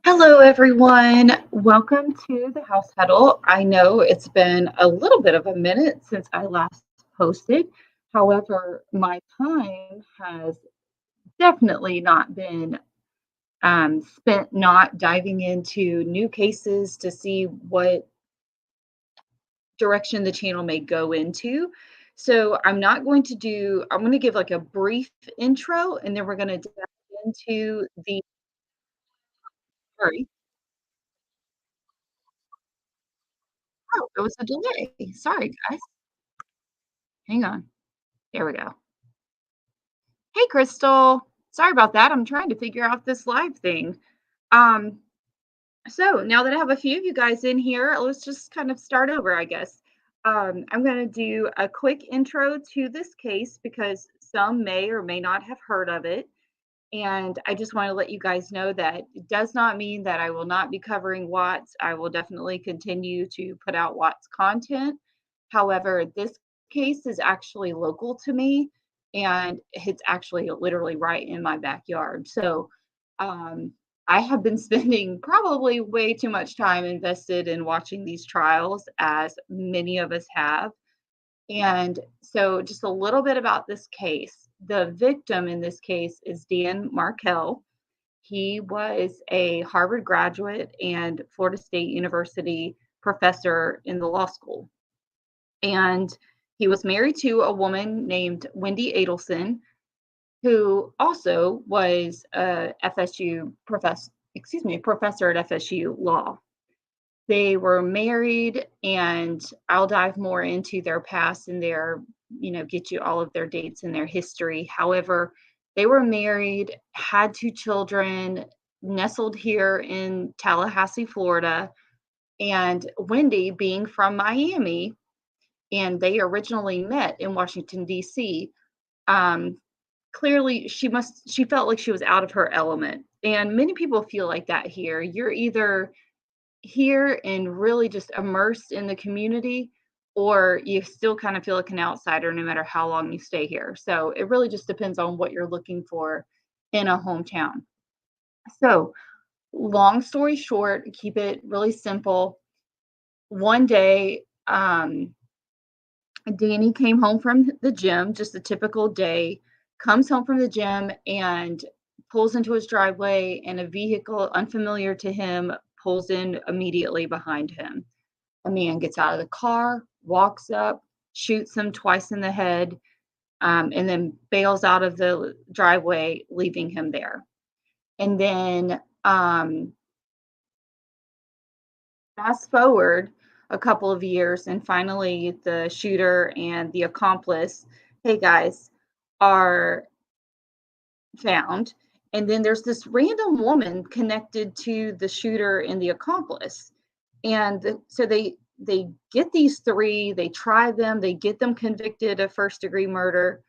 Hello, everyone. Welcome to the House Huddle. I know it's been a little bit of a minute since I last posted. However, my time has definitely not been spent not diving into new cases to see what direction the channel may go into. So I'm going to give like a brief intro and then we're going to dive into the story. Oh, it was a delay. Sorry, guys. Hang on. There we go. Hey, Crystal. Sorry about that. I'm trying to figure out this live thing. Um, so now that I have a few of you guys in here, let's just kind of start over, I guess. I'm going to do a quick intro to this case because some may or may not have heard of it. And I just want to let you guys know that it does not mean that I will not be covering Watts. I will definitely continue to put out Watts content. However, this case is actually local to me and it's actually literally right in my backyard. So um, I have been spending probably way too much time invested in watching these trials, as many of us have. And so, just a little bit about this case. The victim in this case is Dan Markel. He was a Harvard graduate and Florida State University professor in the law school. And he was married to a woman named Wendi Adelson, who also was a professor at FSU law. They were married, and I'll dive more into their past and get you all of their dates and their history. However, they were married, had two children, nestled here in Tallahassee, Florida, and Wendi, being from Miami, and they originally met in Washington, D.C., um, clearly she felt like she was out of her element. And many people feel like that here. You're either here and really just immersed in the community, or you still kind of feel like an outsider no matter how long you stay here. So it really just depends on what you're looking for in a hometown. So, long story short, keep it really simple. One day, Danny came home from the gym, just a typical day, comes home from the gym and pulls into his driveway, and a vehicle unfamiliar to him pulls in immediately behind him. A man gets out of the car, walks up, shoots him twice in the head, and then bails out of the driveway, leaving him there. And then fast forward a couple of years, and finally the shooter and the accomplice, hey guys, are found. And then there's this random woman connected to the shooter and the accomplice. And so they get these three, they try them, they get them convicted of first degree murder.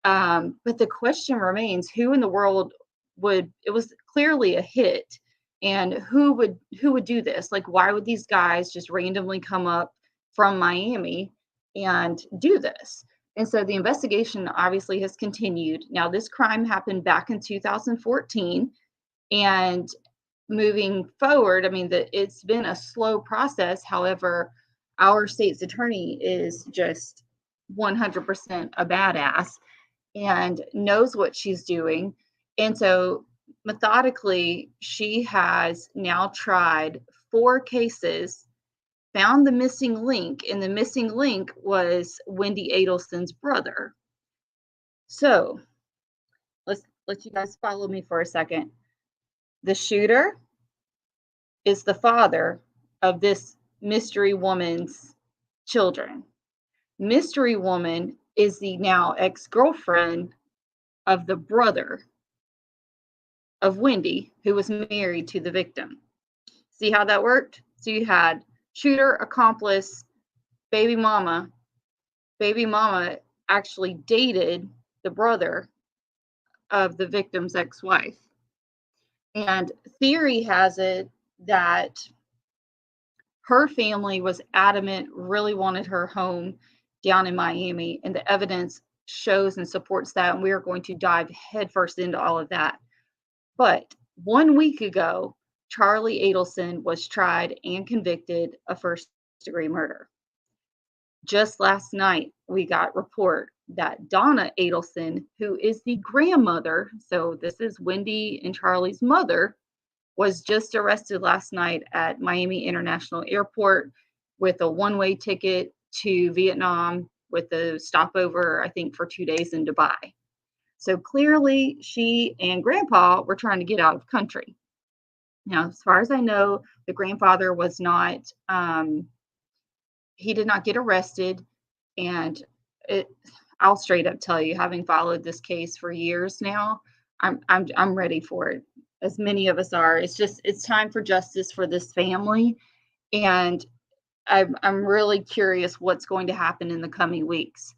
But the question remains, who in the world would, it was clearly a hit, and who would do this? Like, why would these guys just randomly come up from Miami and do this? And so the investigation obviously has continued. Now, this crime happened back in 2014, and moving forward, I mean, it's been a slow process. However, our state's attorney is just 100% a badass and knows what she's doing. And so methodically, she has now tried 4 cases, found the missing link, and the missing link was Wendi Adelson's brother. So let's let you guys follow me for a second. The shooter is the father of this mystery woman's children. Mystery woman is the now ex-girlfriend of the brother of Wendi, who was married to the victim. See how that worked? So you had shooter, accomplice, baby mama. Baby mama actually dated the brother of the victim's ex-wife. And theory has it that her family was adamant, really wanted her home down in Miami, and the evidence shows and supports that. And we are going to dive headfirst into all of that. But 1 week ago, Charlie Adelson was tried and convicted of first-degree murder. Just last night, we got report that Donna Adelson, who is the grandmother, so this is Wendi and Charlie's mother, was just arrested last night at Miami International Airport with a one-way ticket to Vietnam with a stopover, I think, for 2 days in Dubai. So clearly, she and Grandpa were trying to get out of country. Now, as far as I know, the grandfather was not, he did not get arrested. And I'll straight up tell you, having followed this case for years now, I'm ready for it. As many of us are. It's time for justice for this family. And I'm really curious what's going to happen in the coming weeks.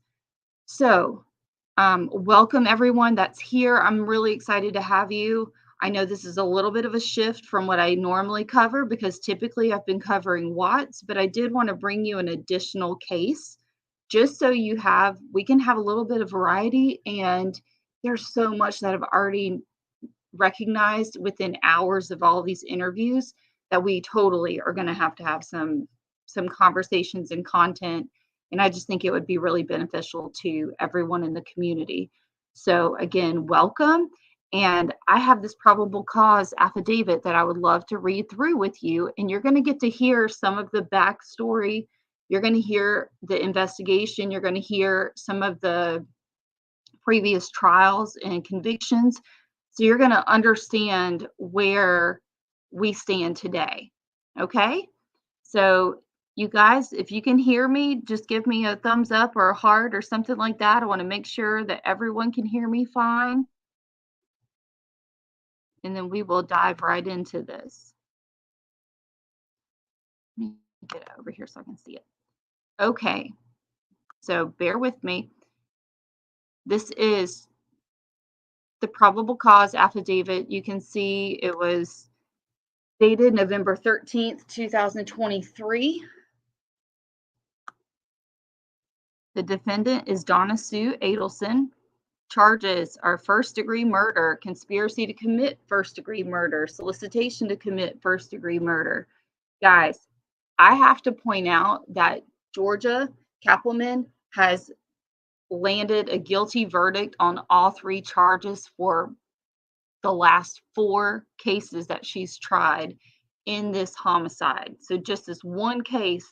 So, welcome everyone that's here. I'm really excited to have you. I know this is a little bit of a shift from what I normally cover because typically I've been covering Watts, but I did want to bring you an additional case just so we can have a little bit of variety. And there's so much that I've already recognized within hours of all these interviews that we totally are going to have some conversations and content. And I just think it would be really beneficial to everyone in the community. So again, welcome. And I have this probable cause affidavit that I would love to read through with you. And you're going to get to hear some of the backstory. You're going to hear the investigation. You're going to hear some of the previous trials and convictions. So you're going to understand where we stand today. Okay? So you guys, if you can hear me, just give me a thumbs up or a heart or something like that. I want to make sure that everyone can hear me fine. And then we will dive right into this. Let me get it over here so I can see it. Okay. So bear with me. This is the probable cause affidavit. You can see it was dated November 13th, 2023. The defendant is Donna Sue Adelson. Charges are first-degree murder, conspiracy to commit first-degree murder, solicitation to commit first-degree murder. Guys, I have to point out that Georgia Kappelman has landed a guilty verdict on all 3 charges for the last 4 cases that she's tried in this homicide. So just this one case,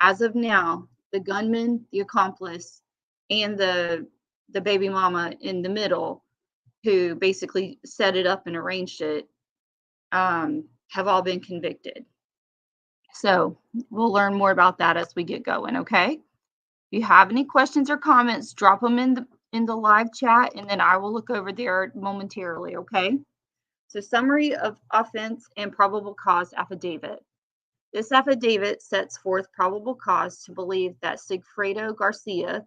as of now, the gunman, the accomplice, and the baby mama in the middle, who basically set it up and arranged it, have all been convicted. So we'll learn more about that as we get going, okay? If you have any questions or comments, drop them in the live chat, and then I will look over there momentarily, okay? So summary of offense and probable cause affidavit. This affidavit sets forth probable cause to believe that Sigfredo Garcia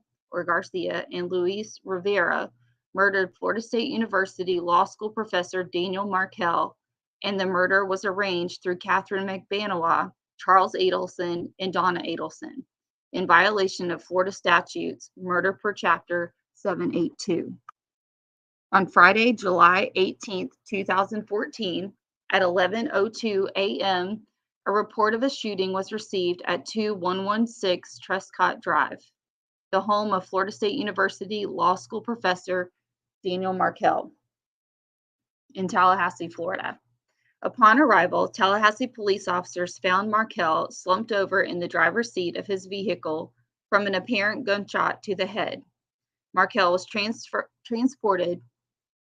and Luis Rivera murdered Florida State University Law School professor Daniel Markel, and the murder was arranged through Catherine McBanois, Charles Adelson, and Donna Adelson, in violation of Florida statutes, murder per chapter 782. On Friday, July 18th, 2014, at 11:02 a.m., a report of a shooting was received at 2116 Trescott Drive, the home of Florida State University Law School professor Daniel Markel in Tallahassee, Florida. Upon arrival, Tallahassee police officers found Markel slumped over in the driver's seat of his vehicle from an apparent gunshot to the head. Markel was transported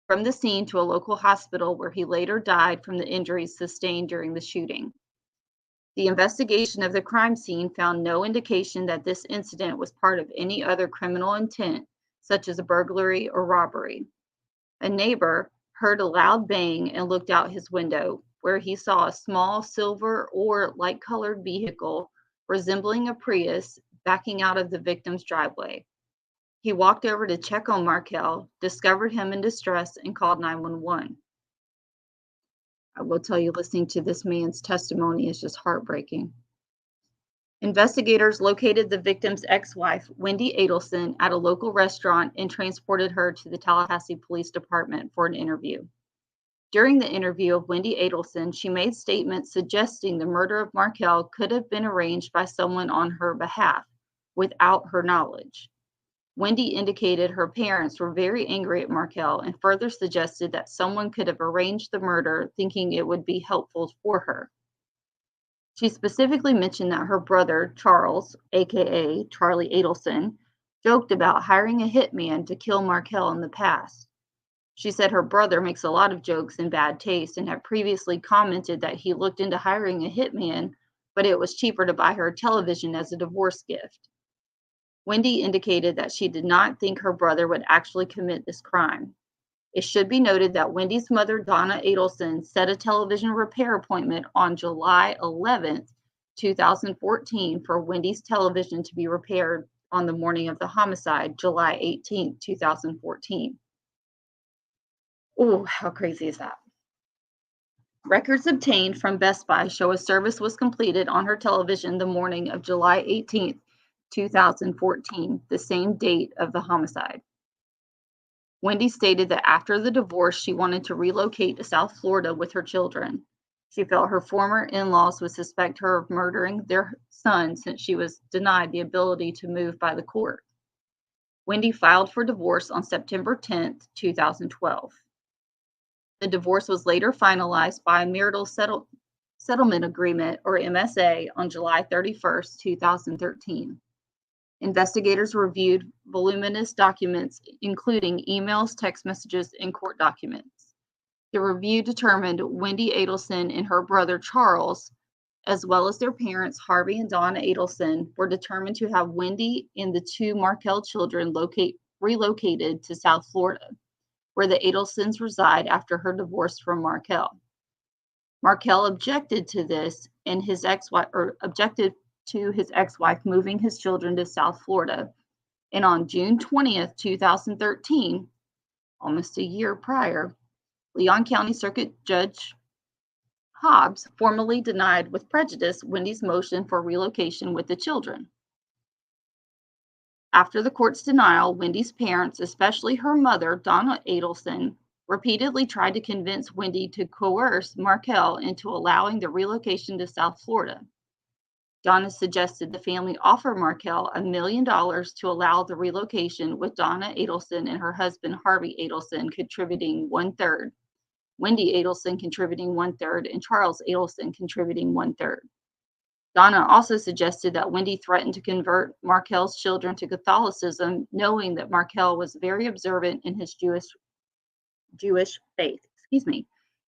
from the scene to a local hospital where he later died from the injuries sustained during the shooting. The investigation of the crime scene found no indication that this incident was part of any other criminal intent, such as a burglary or robbery. A neighbor heard a loud bang and looked out his window, where he saw a small silver or light-colored vehicle resembling a Prius backing out of the victim's driveway. He walked over to check on Markel, discovered him in distress, and called 911. I will tell you, listening to this man's testimony is just heartbreaking. Investigators located the victim's ex-wife, Wendi Adelson, at a local restaurant and transported her to the Tallahassee Police Department for an interview. During the interview of Wendi Adelson, she made statements suggesting the murder of Markel could have been arranged by someone on her behalf without her knowledge. Wendi indicated her parents were very angry at Markel and further suggested that someone could have arranged the murder thinking it would be helpful for her. She specifically mentioned that her brother, Charles, aka Charlie Adelson, joked about hiring a hitman to kill Markel in the past. She said her brother makes a lot of jokes in bad taste and had previously commented that he looked into hiring a hitman, but it was cheaper to buy her a television as a divorce gift. Wendi indicated that she did not think her brother would actually commit this crime. It should be noted that Wendi's mother, Donna Adelson, set a television repair appointment on July 11th, 2014 for Wendi's television to be repaired on the morning of the homicide, July 18th, 2014. Oh, how crazy is that? Records obtained from Best Buy show a service was completed on her television the morning of July 18th, 2014, the same date of the homicide. Wendi stated that after the divorce, she wanted to relocate to South Florida with her children. She felt her former in-laws would suspect her of murdering their son since she was denied the ability to move by the court. Wendi filed for divorce on September 10th, 2012. The divorce was later finalized by a marital settlement agreement, or MSA, on July 31st, 2013. Investigators reviewed voluminous documents, including emails, text messages, and court documents. The review determined Wendi Adelson and her brother Charles, as well as their parents Harvey and Donna Adelson, were determined to have Wendi and the two Markel children relocated to South Florida, where the Adelsons reside after her divorce from Markel. Markel objected to this, and his ex-wife objected to his ex-wife moving his children to South Florida. And on June 20th, 2013, almost a year prior, Leon County Circuit Judge Hobbs formally denied with prejudice Wendi's motion for relocation with the children. After the court's denial, Wendi's parents, especially her mother, Donna Adelson, repeatedly tried to convince Wendi to coerce Markel into allowing the relocation to South Florida. Donna suggested the family offer Markel $1 million to allow the relocation, with Donna Adelson and her husband Harvey Adelson contributing 1/3, Wendi Adelson contributing 1/3, and Charles Adelson contributing 1/3. Donna also suggested that Wendi threatened to convert Markel's children to Catholicism, knowing that Markel was very observant in his Jewish faith,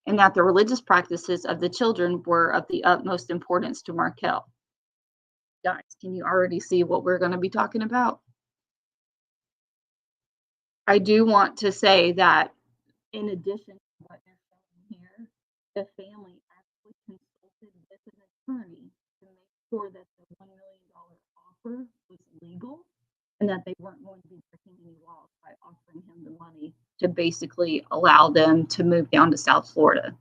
and that the religious practices of the children were of the utmost importance to Markel. Guys, can you already see what we're going to be talking about? I do want to say that in addition to what they're showing here, the family actually consulted with an attorney to make sure that the $1 million offer was legal and that they weren't going to be breaking any laws by offering him the money to basically allow them to move down to South Florida.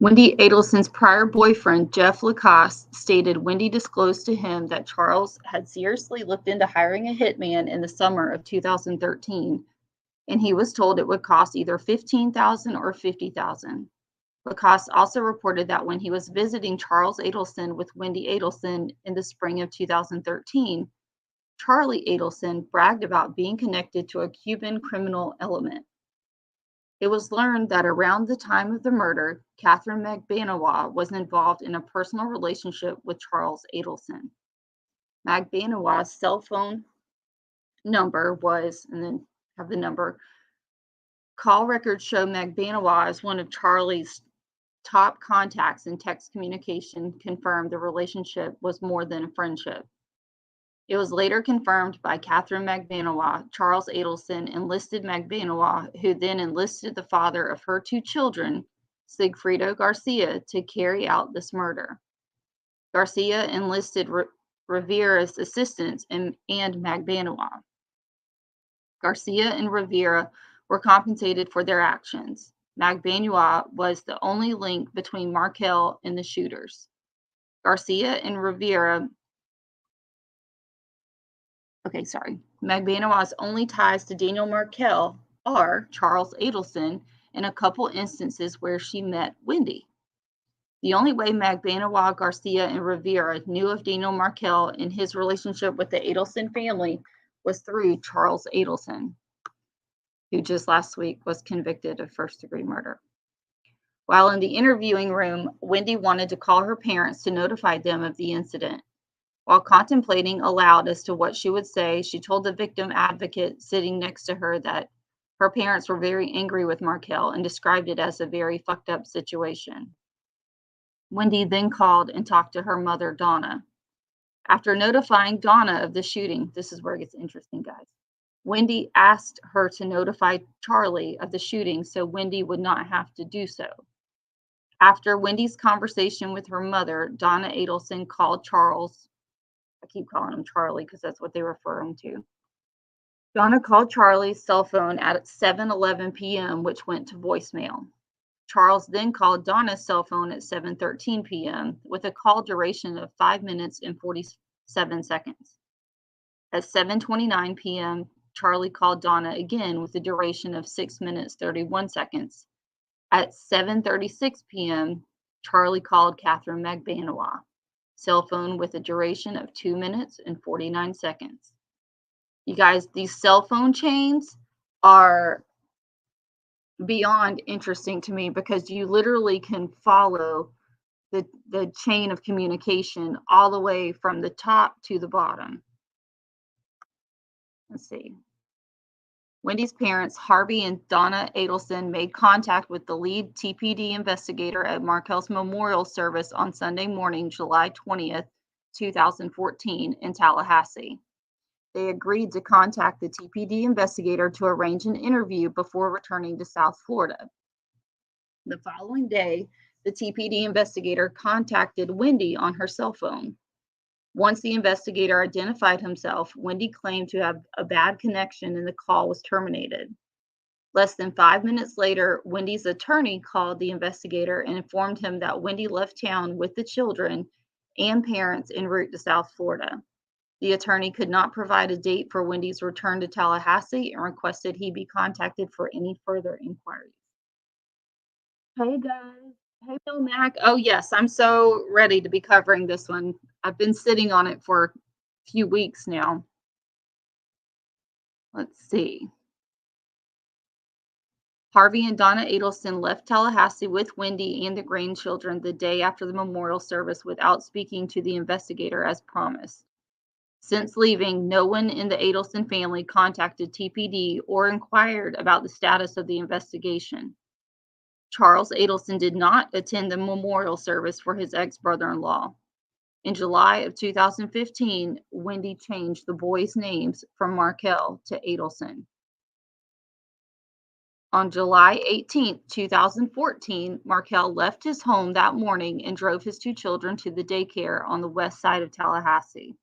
Wendi Adelson's prior boyfriend, Jeff Lacoste, stated Wendi disclosed to him that Charles had seriously looked into hiring a hitman in the summer of 2013, and he was told it would cost either $15,000 or $50,000. Lacoste also reported that when he was visiting Charles Adelson with Wendi Adelson in the spring of 2013, Charlie Adelson bragged about being connected to a Cuban criminal element. It was learned that around the time of the murder, Catherine Magbanawa was involved in a personal relationship with Charles Adelson. Magbanawa's cell phone number was, and then have the number, call records show Magbanawa as one of Charlie's top contacts, and text communication confirmed the relationship was more than a friendship. It was later confirmed by Catherine Magbanawa. Charles Adelson enlisted Magbanawa, who then enlisted the father of her two children, Sigfrido Garcia, to carry out this murder. Garcia enlisted Rivera's assistance and Magbanawa. Garcia and Rivera were compensated for their actions. Magbanawa was the only link between Markel and the shooters. Garcia and Rivera Magbanawa's only ties to Daniel Markel R, Charles Adelson, in a couple instances where she met Wendi. The only way Magbanawah, Garcia, and Rivera knew of Daniel Markel and his relationship with the Adelson family was through Charles Adelson, who just last week was convicted of first-degree murder. While in the interviewing room, Wendi wanted to call her parents to notify them of the incident. While contemplating aloud as to what she would say, she told the victim advocate sitting next to her that her parents were very angry with Markel and described it as a very fucked up situation. Wendi then called and talked to her mother, Donna. After notifying Donna of the shooting, this is where it gets interesting, guys. Wendi asked her to notify Charlie of the shooting so Wendi would not have to do so. After Wendi's conversation with her mother, Donna Adelson called Charles. I keep calling him Charlie because that's what they refer him to. Donna called Charlie's cell phone at 7:11 p.m., which went to voicemail. Charles then called Donna's cell phone at 7:13 p.m. with a call duration of 5 minutes and 47 seconds. At 7:29 p.m., Charlie called Donna again with a duration of 6 minutes 31 seconds. At 7:36 p.m., Charlie called Catherine Magbanawah, cell phone with a duration of 2 minutes and 49 seconds. You guys, these cell phone chains are beyond interesting to me because you literally can follow the chain of communication all the way from the top to the bottom. Let's see. Wendi's parents, Harvey and Donna Adelson, made contact with the lead TPD investigator at Markel's memorial service on Sunday morning, July 20th, 2014, in Tallahassee. They agreed to contact the TPD investigator to arrange an interview before returning to South Florida. The following day, the TPD investigator contacted Wendi on her cell phone. Once the investigator identified himself, Wendi claimed to have a bad connection and the call was terminated. Less than 5 minutes later, Wendi's attorney called the investigator and informed him that Wendi left town with the children and parents en route to South Florida. The attorney could not provide a date for Wendi's return to Tallahassee and requested he be contacted for any further inquiries. Hey guys. Hey Bill Mac. Oh yes, I'm so ready to be covering this one. I've been sitting on it for a few weeks now. Let's see. Harvey and Donna Adelson left Tallahassee with Wendi and the grandchildren the day after the memorial service without speaking to the investigator as promised. Since leaving, no one in the Adelson family contacted TPD or inquired about the status of the investigation. Charles Adelson did not attend the memorial service for his ex-brother-in-law. In July of 2015, Wendi changed the boys' names from Markel to Adelson. On July 18, 2014, Markel left his home that morning and drove his two children to the daycare on the west side of Tallahassee.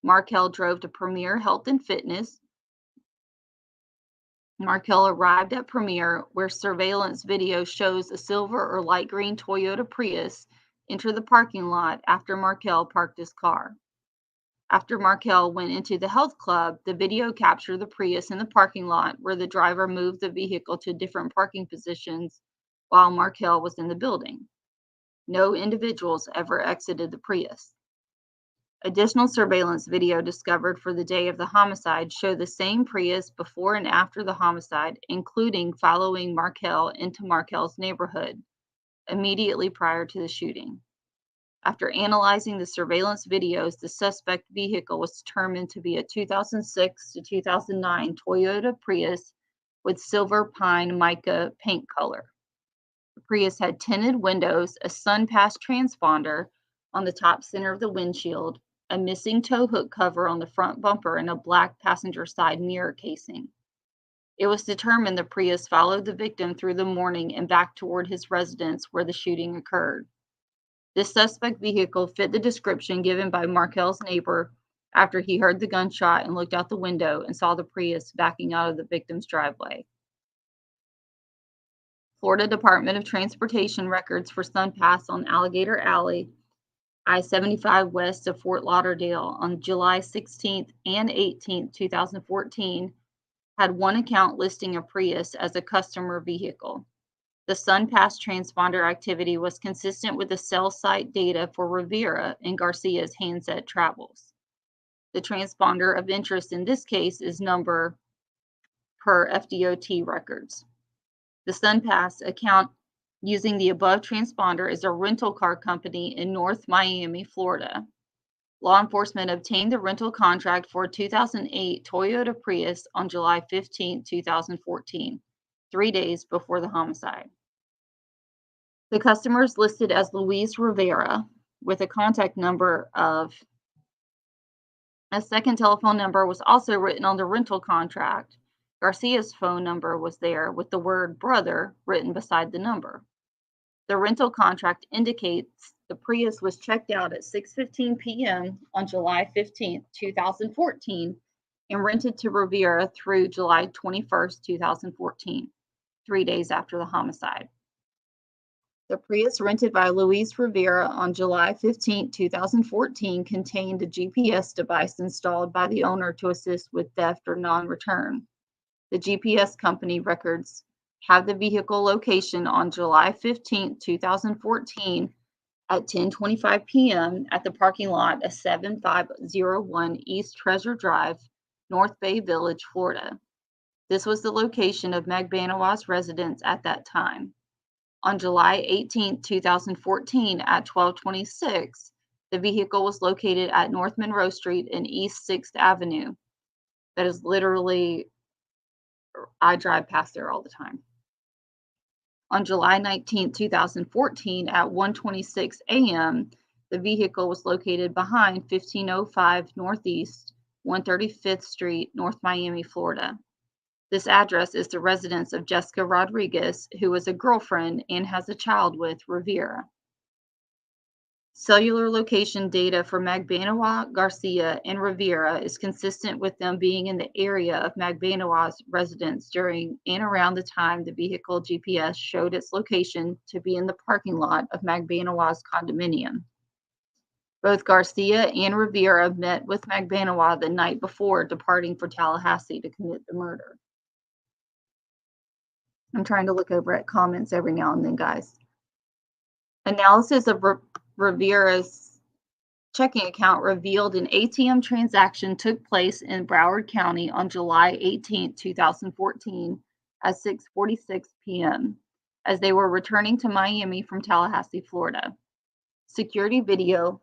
Markel drove to Premier Health and Fitness. Markel arrived at Premier, where surveillance video shows a silver or light green Toyota Prius enter the parking lot after Markel parked his car. After Markel went into the health club, the video captured the Prius in the parking lot where the driver moved the vehicle to different parking positions while Markel was in the building. No individuals ever exited the Prius. Additional surveillance video discovered for the day of the homicide show the same Prius before and after the homicide, including following Markel into Markel's neighborhood immediately prior to the shooting. After analyzing the surveillance videos, the suspect vehicle was determined to be a 2006 to 2009 Toyota Prius with silver pine mica paint color. The Prius had tinted windows, a sun pass transponder on the top center of the windshield, a missing tow hook cover on the front bumper, and a black passenger side mirror casing. It was determined the Prius followed the victim through the morning and back toward his residence where the shooting occurred. This suspect vehicle fit the description given by Markel's neighbor after he heard the gunshot and looked out the window and saw the Prius backing out of the victim's driveway. Florida Department of Transportation records for SunPass on Alligator Alley, I-75 west of Fort Lauderdale on July 16th and 18th, 2014 had one account listing a Prius as a customer vehicle. The SunPass transponder activity was consistent with the cell site data for Rivera and Garcia's handset travels. The transponder of interest in this case is number per FDOT records. The SunPass account using the above transponder is a rental car company in North Miami, Florida. Law enforcement obtained the rental contract for a 2008 Toyota Prius on July 15, 2014, 3 days before the homicide. The customer is listed as Luis Rivera with a contact number of a second telephone number was also written on the rental contract. Garcia's phone number was there with the word brother written beside the number. The rental contract indicates the Prius was checked out at 6:15 p.m. on July 15, 2014, and rented to Rivera through July 21, 2014, 3 days after the homicide. The Prius rented by Luis Rivera on July 15, 2014 contained a GPS device installed by the owner to assist with theft or non-return. The GPS company records have the vehicle location on July 15, 2014 at 10:25 p.m. at the parking lot of 7501 East Treasure Drive, North Bay Village, Florida. This was the location of Magbanawa's residence at that time. On July 18, 2014 at 12:26, the vehicle was located at North Monroe Street and East 6th Avenue. That is literally, I drive past there all the time. On July 19, 2014 at 1:26 a.m., the vehicle was located behind 1505 Northeast 135th Street, North Miami, Florida. This address is the residence of Jessica Rodriguez, who is a girlfriend and has a child with Rivera. Cellular location data for Magbanawa, Garcia, and Rivera is consistent with them being in the area of Magbanawa's residence during and around the time the vehicle GPS showed its location to be in the parking lot of Magbanawa's condominium. Both Garcia and Rivera met with Magbanawa the night before departing for Tallahassee to commit the murder. I'm trying to look over at comments every now and then, guys. Analysis of Rivera's checking account revealed an ATM transaction took place in Broward County on July 18, 2014 at 6:46 p.m. as they were returning to Miami from Tallahassee, Florida. Security video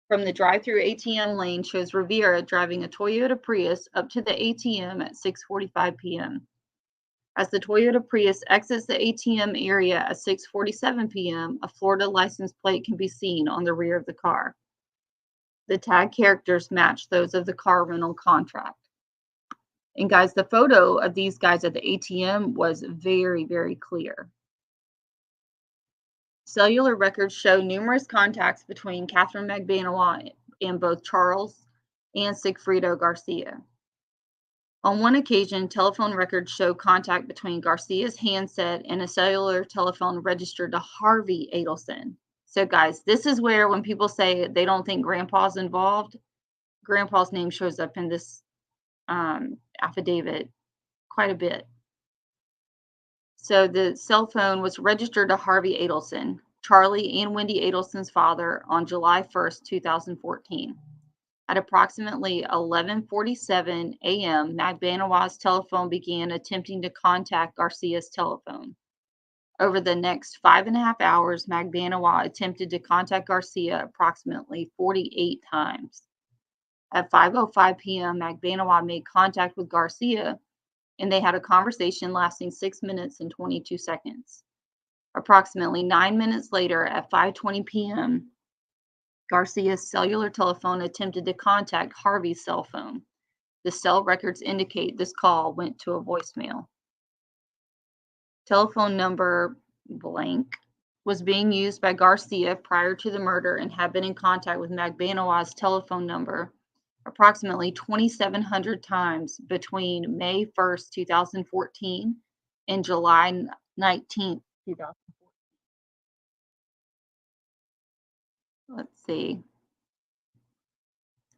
from the drive-through ATM lane shows Rivera driving a Toyota Prius up to the ATM at 6:45 p.m. As the Toyota Prius exits the ATM area at 6:47 p.m., a Florida license plate can be seen on the rear of the car. The tag characters match those of the car rental contract. And guys, the photo of these guys at the ATM was very, very clear. Cellular records show numerous contacts between Catherine Magbanawa and both Charles and Sigfrido Garcia. On one occasion, telephone records show contact between Garcia's handset and a cellular telephone registered to Harvey Adelson. So guys, this is where when people say they don't think Grandpa's involved, Grandpa's name shows up in this affidavit quite a bit. So the cell phone was registered to Harvey Adelson, Charlie and Wendi Adelson's father, on July 1st, 2014. At approximately 11:47 a.m., Magbanawa's telephone began attempting to contact Garcia's telephone. Over the next 5.5 hours, Magbanawa attempted to contact Garcia approximately 48 times. At 5:05 p.m., Magbanawa made contact with Garcia, and they had a conversation lasting 6 minutes and 22 seconds. Approximately 9 minutes later, at 5:20 p.m., Garcia's cellular telephone attempted to contact Harvey's cell phone. The cell records indicate this call went to a voicemail. Telephone number blank was being used by Garcia prior to the murder and had been in contact with Magbanawa's telephone number approximately 2,700 times between May 1st, 2014 and July 19th, 2014. Let's see.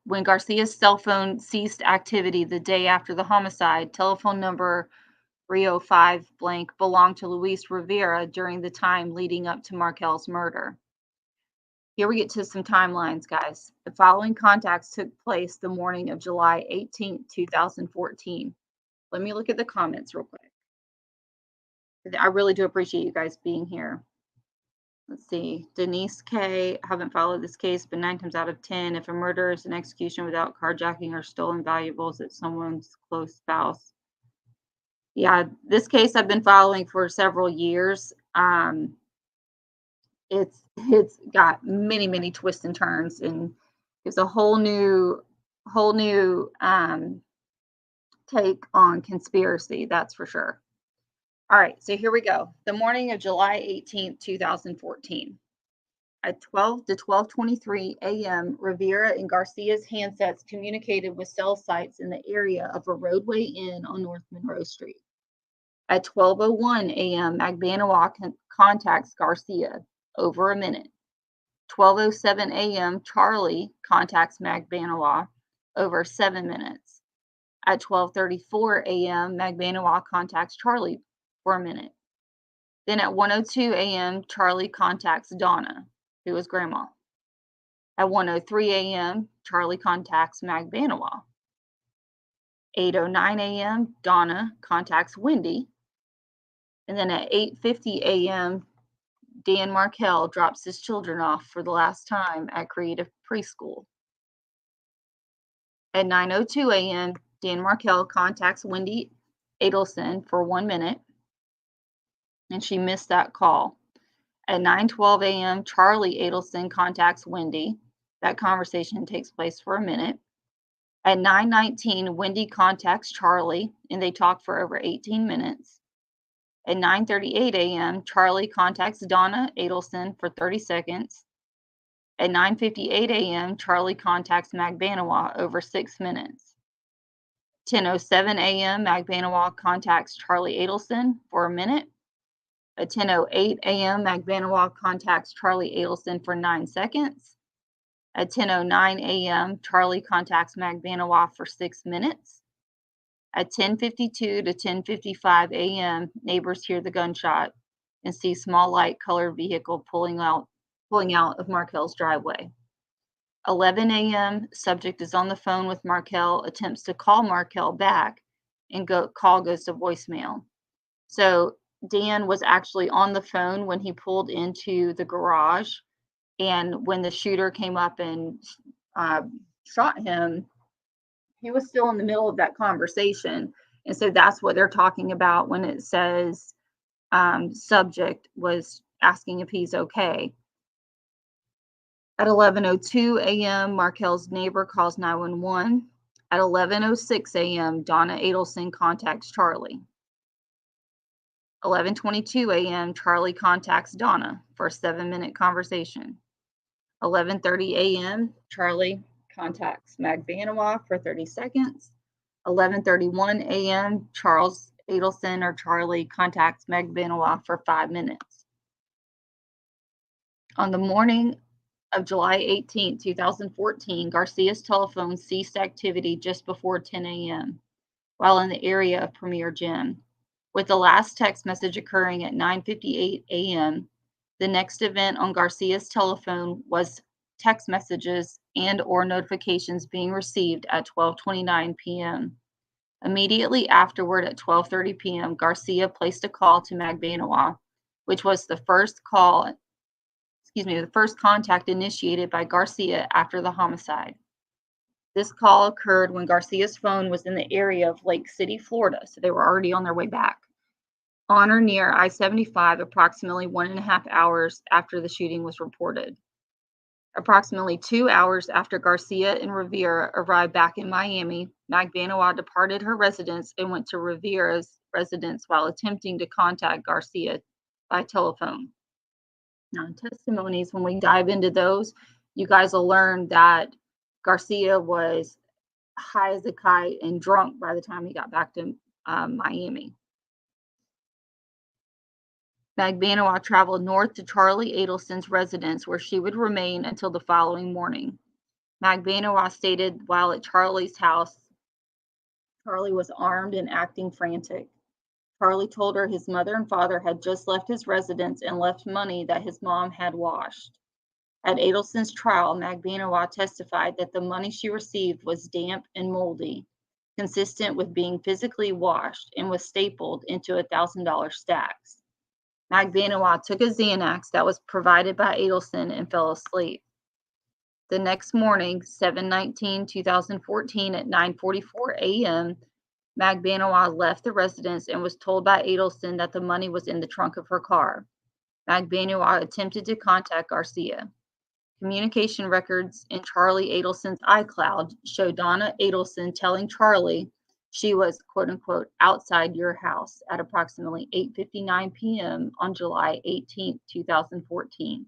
When Garcia's cell phone ceased activity the day after the homicide, telephone number 305 blank belonged to Luis Rivera during the time leading up to Markel's murder. Here we get to some timelines, guys. The following contacts took place the morning of July 18, 2014. Let me look at the comments real quick. I really do appreciate you guys being here. Let's see. Denise K. I haven't followed this case, but 9 times out of 10, if a murder is an execution without carjacking or stolen valuables, it's someone's close spouse. Yeah, this case I've been following for several years. It's got many twists and turns, and it's a whole new take on conspiracy, that's for sure. All right, so here we go. The morning of July 18th, 2014. At 12 to 12:23 a.m., Rivera and Garcia's handsets communicated with cell sites in the area of a roadway inn on North Monroe Street. At 12:01 a.m., Magbanawa contacts Garcia, over a minute. 12:07 a.m., Charlie contacts Magbanawa, over 7 minutes. At 12:34 a.m., Magbanawa contacts Charlie for a minute. Then at 1:02 a.m., Charlie contacts Donna, who was grandma. At 1:03 a.m., Charlie contacts Magbanawa. 8:09 a.m., Donna contacts Wendi. And then at 8:50 a.m., Dan Markel drops his children off for the last time at Creative Preschool. At 9:02 a.m., Dan Markel contacts Wendi Adelson for 1 minute, and she missed that call. At 9:12 a.m., Charlie Adelson contacts Wendi. That conversation takes place for a minute. At 9:19, Wendi contacts Charlie, and they talk for over 18 minutes. At 9:38 a.m., Charlie contacts Donna Adelson for 30 seconds. At 9:58 a.m., Charlie contacts Magbanawa over 6 minutes. 10:07 a.m., Magbanawa contacts Charlie Adelson for a minute. At 10:08 a.m., Magbanawa contacts Charlie Adelson for 9 seconds. At 10:09 a.m., Charlie contacts Magbanawa for 6 minutes. At 10:52 to 10:55 a.m., neighbors hear the gunshot and see small light-colored vehicle pulling out of Markel's driveway. 11 a.m., subject is on the phone with Markel, attempts to call Markel back, and call goes to voicemail. So Dan was actually on the phone when he pulled into the garage, and when the shooter came up and shot him, he was still in the middle of that conversation. And so that's what they're talking about when it says subject was asking if he's okay. At 11:02 a.m., Markel's neighbor calls 911. At 11:06 a.m., Donna Adelson contacts Charlie. 11:22 a.m., Charlie contacts Donna for a 7-minute conversation. 11:30 a.m., Charlie contacts Magbanawa for 30 seconds. 11:31 a.m., Charles Adelson or Charlie contacts Magbanawa for 5 minutes. On the morning of July 18, 2014, Garcia's telephone ceased activity just before 10 a.m. while in the area of Premier Gym, with the last text message occurring at 9:58 a.m. The next event on Garcia's telephone was text messages and or notifications being received at 12:29 p.m. Immediately afterward at 12:30 p.m., Garcia placed a call to Magbanawa, which was the first contact initiated by Garcia after the homicide. This call occurred when Garcia's phone was in the area of Lake City, Florida, so they were already on their way back, on or near I-75, approximately 1.5 hours after the shooting was reported. Approximately 2 hours after Garcia and Rivera arrived back in Miami, Magbanawa departed her residence and went to Rivera's residence while attempting to contact Garcia by telephone. Now, in testimonies, when we dive into those, you guys will learn that Garcia was high as a kite and drunk by the time he got back to Miami. Magbanawa traveled north to Charlie Adelson's residence, where she would remain until the following morning. Magbanua stated while at Charlie's house, Charlie was armed and acting frantic. Charlie told her his mother and father had just left his residence and left money that his mom had washed. At Adelson's trial, Magbanua testified that the money she received was damp and moldy, consistent with being physically washed, and was stapled into $1,000 stacks. Magbanua took a Xanax that was provided by Adelson and fell asleep. The next morning, 7/19/2014 at 9:44 a.m., Magbanua left the residence and was told by Adelson that the money was in the trunk of her car. Magbanua attempted to contact Garcia. Communication records in Charlie Adelson's iCloud show Donna Adelson telling Charlie she was, quote unquote, outside your house at approximately 8:59 p.m. on July 18, 2014.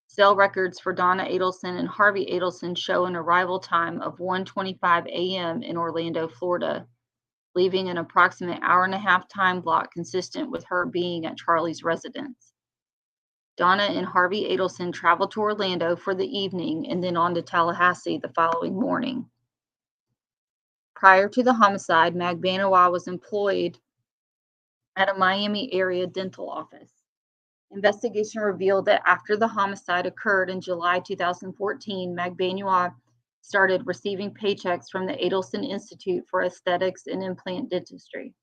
Cell records for Donna Adelson and Harvey Adelson show an arrival time of 1:25 a.m. in Orlando, Florida, leaving an approximate hour-and-a-half time block consistent with her being at Charlie's residence. Donna and Harvey Adelson traveled to Orlando for the evening and then on to Tallahassee the following morning. Prior to the homicide, Magbanua was employed at a Miami area dental office. Investigation revealed that after the homicide occurred in July 2014, Magbanua started receiving paychecks from the Adelson Institute for Aesthetics and Implant Dentistry,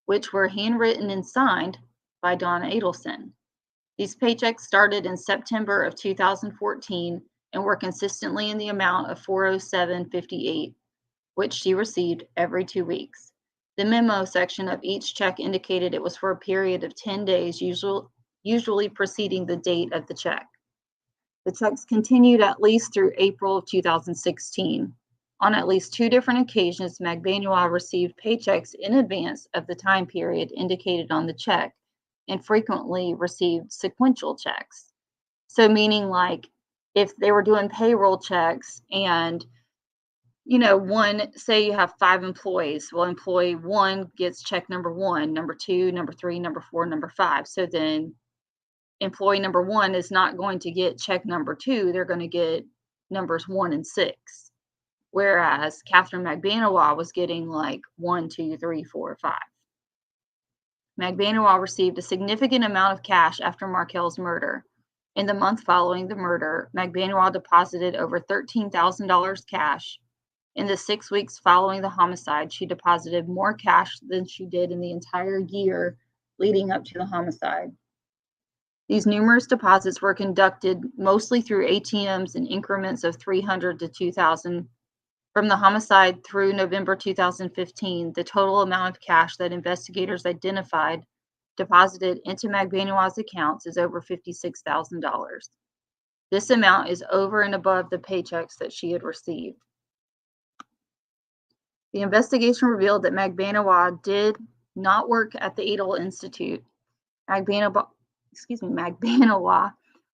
which were handwritten and signed by Donna Adelson. These paychecks started in September of 2014 and were consistently in the amount of $407.58, which she received every 2 weeks. The memo section of each check indicated it was for a period of 10 days, usually preceding the date of the check. The checks continued at least through April of 2016. On at least 2 different occasions, Magbanua received paychecks in advance of the time period indicated on the check, and frequently received sequential checks. So meaning like if they were doing payroll checks and, say you have 5 employees, well, employee 1 gets check number 1, number 2, number 3, number 4, number 5. So then employee number 1 is not going to get check number 2, they're going to get numbers 1 and 6. Whereas Catherine Magbanua was getting like 1, 2, 3, 4, 5. Magbanua received a significant amount of cash after Markel's murder. In the month following the murder, Magbanua deposited over $13,000 cash. In the 6 weeks following the homicide, she deposited more cash than she did in the entire year leading up to the homicide. These numerous deposits were conducted mostly through ATMs in increments of $300 to $2,000. From the homicide through November 2015, the total amount of cash that investigators identified deposited into Magbanua's accounts is over $56,000. This amount is over and above the paychecks that she had received. The investigation revealed that Magbanua did not work at the Adel Institute. Magbanua